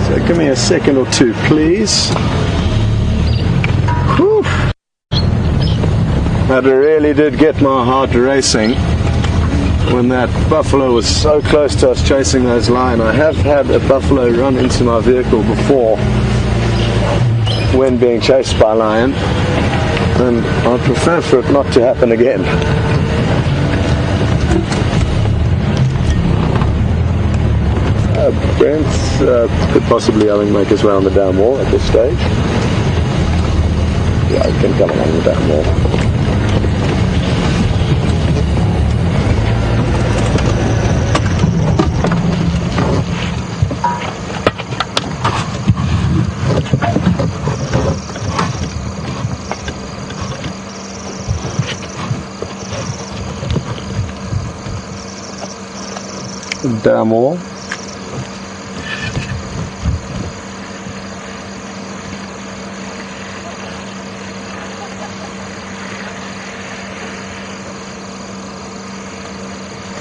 So give me a second or two, please. Whew. That really did get my heart racing when that buffalo was so close to us chasing those lion. I have had a buffalo run into my vehicle before when being chased by a lion, and I prefer for it not to happen again. Brent could possibly, I think, make his way on the down wall at this stage. Yeah, he can come along the down wall. Dam wall.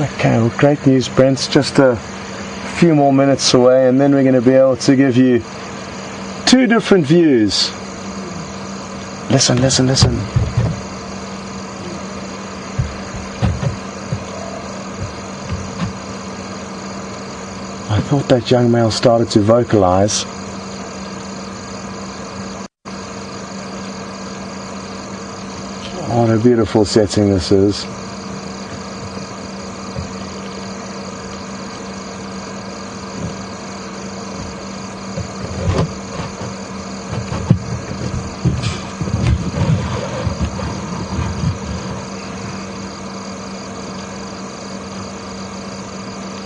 Okay, well, great news, Brent's just a few more minutes away, and then we're going to be able to give you two different views. Listen, listen, listen. I thought that young male started to vocalize. What a beautiful setting this is.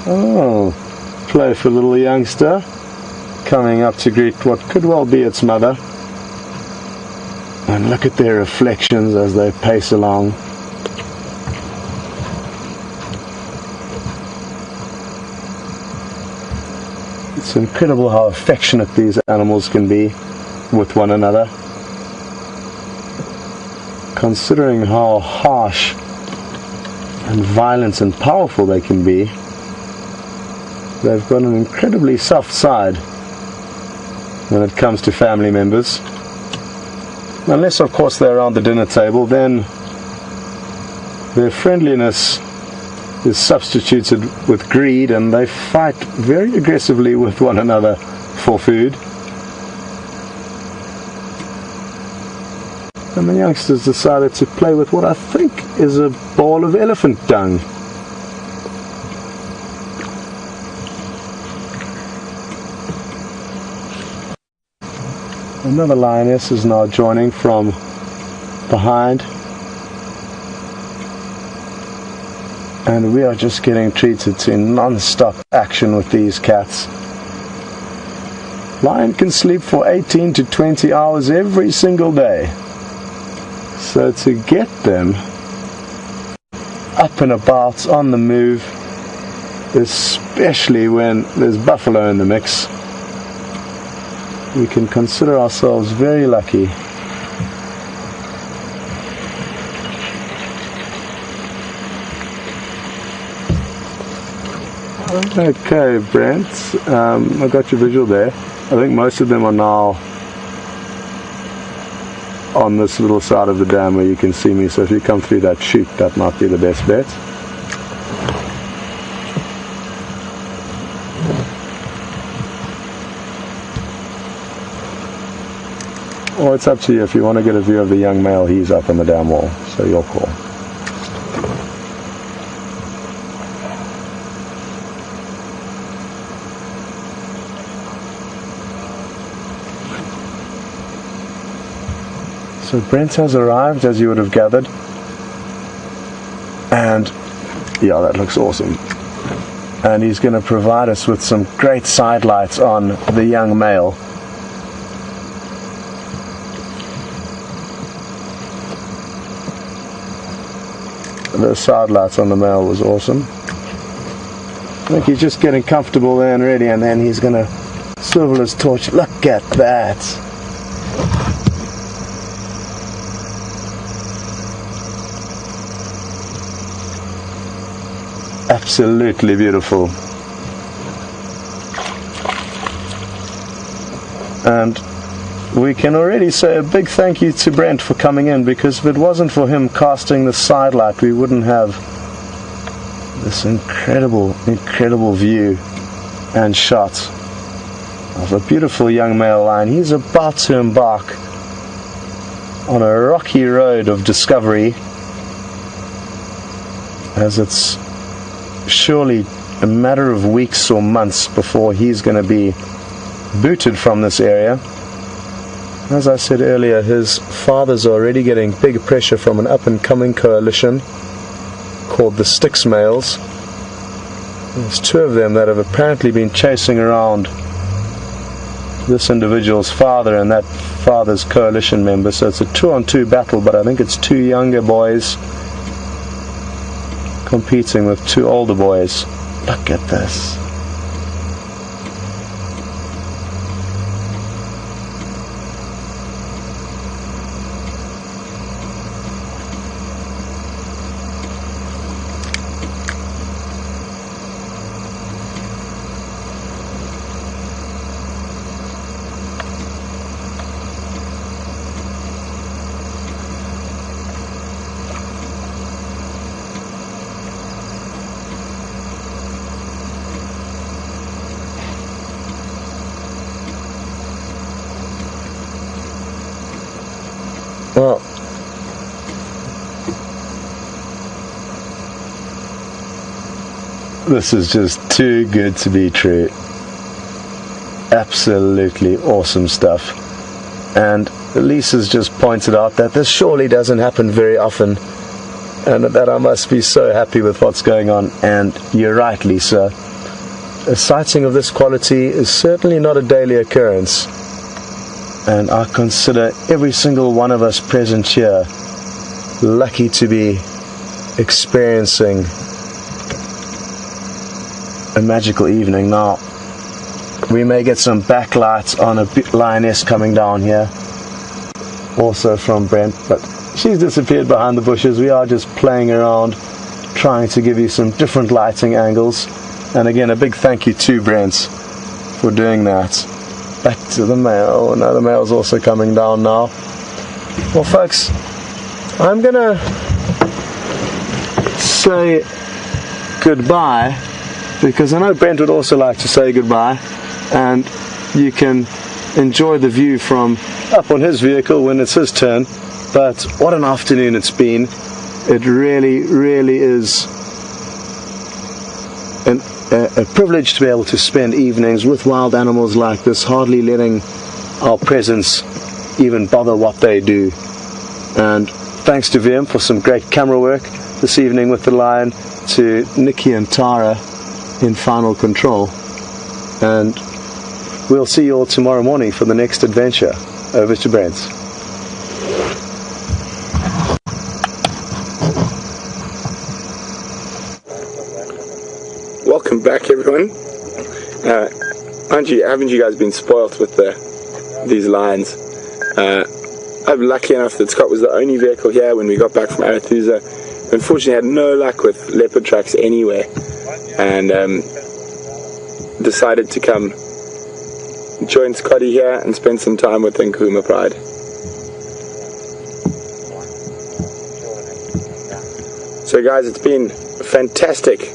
Oh, playful little youngster coming up to greet what could well be its mother. And look at their reflections as they pace along. It's incredible how affectionate these animals can be with one another. Considering how harsh and violent and powerful they can be, they've got an incredibly soft side when it comes to family members. Unless, of course, they're around the dinner table, then their friendliness is substituted with greed, and they fight very aggressively with one another for food. And the youngsters decided to play with what I think is a ball of elephant dung. Another lioness is now joining from behind, and we are just getting treated to non-stop action with these cats. Lion can sleep for 18 to 20 hours every single day, so to get them up and about on the move, especially when there's buffalo in the mix, we can consider ourselves very lucky. Okay, Brent, I got your visual there. I think most of them are now on this little side of the dam where you can see me, so if you come through that chute, that might be the best bet. Well, it's up to you. If you want to get a view of the young male, he's up on the dam wall, so your call. So Brent has arrived, as you would have gathered, and yeah, that looks awesome. And he's going to provide us with some great side lights on the young male. The side lights on the male was awesome. I think he's just getting comfortable there and ready, and then he's going to swivel his torch. Look at that! Absolutely beautiful. And we can already say a big thank you to Brent for coming in, because if it wasn't for him casting the side light, we wouldn't have this incredible view and shot of a beautiful young male lion. He's about to embark on a rocky road of discovery, as it's surely a matter of weeks or months before he's going to be booted from this area. As I said earlier, his fathers are already getting big pressure from an up-and-coming coalition called the Styx Males. There's 2 of them that have apparently been chasing around this individual's father and that father's coalition member. So it's a 2-on-2 battle, but I think it's 2 younger boys competing with 2 older boys. Look at this. Well, this is just too good to be true. Absolutely awesome stuff. And Lisa's just pointed out that this surely doesn't happen very often, and that I must be so happy with what's going on. And you're right, Lisa. A sighting of this quality is certainly not a daily occurrence. And I consider every single one of us present here lucky to be experiencing a magical evening. Now, we may get some backlights on a lioness coming down here, also from Brent, but she's disappeared behind the bushes. We are just playing around, trying to give you some different lighting angles. And again, a big thank you to Brent for doing that. Back to the male. No, the male's also coming down now. Well, folks, I'm gonna say goodbye, because I know Brent would also like to say goodbye, and you can enjoy the view from up on his vehicle when it's his turn. But what an afternoon it's been. It really, really is a privilege to be able to spend evenings with wild animals like this, hardly letting our presence even bother what they do. And thanks to VM for some great camera work this evening with the lion, to Nikki and Tara in final control. And we'll see you all tomorrow morning for the next adventure. Over to Brent. Welcome back, everyone. Haven't you guys been spoilt with these lions? I'm lucky enough that Scott was the only vehicle here when we got back from Arathusa. Unfortunately, had no luck with leopard tracks anywhere, and decided to come join Scotty here and spend some time with Djuma Pride. So guys, it's been fantastic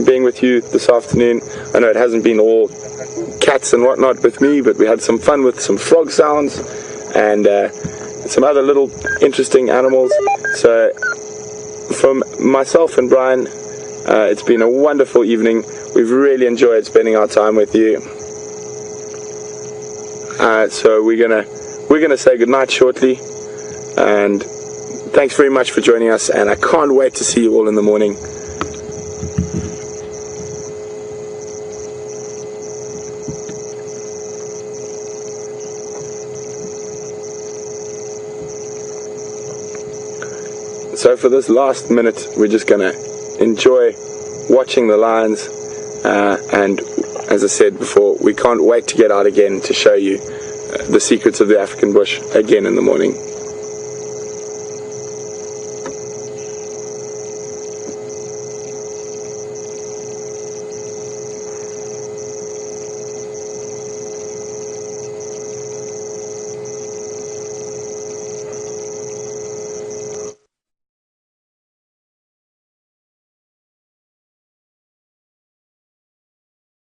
being with you this afternoon. I know it hasn't been all cats and whatnot with me, but we had some fun with some frog sounds and some other little interesting animals. So from myself and Brian, it's been a wonderful evening. We've really enjoyed spending our time with you. So we're gonna say goodnight shortly, and thanks very much for joining us, and I can't wait to see you all in the morning. So for this last minute, we're just going to enjoy watching the lions, and as I said before, we can't wait to get out again to show you the secrets of the African bush again in the morning.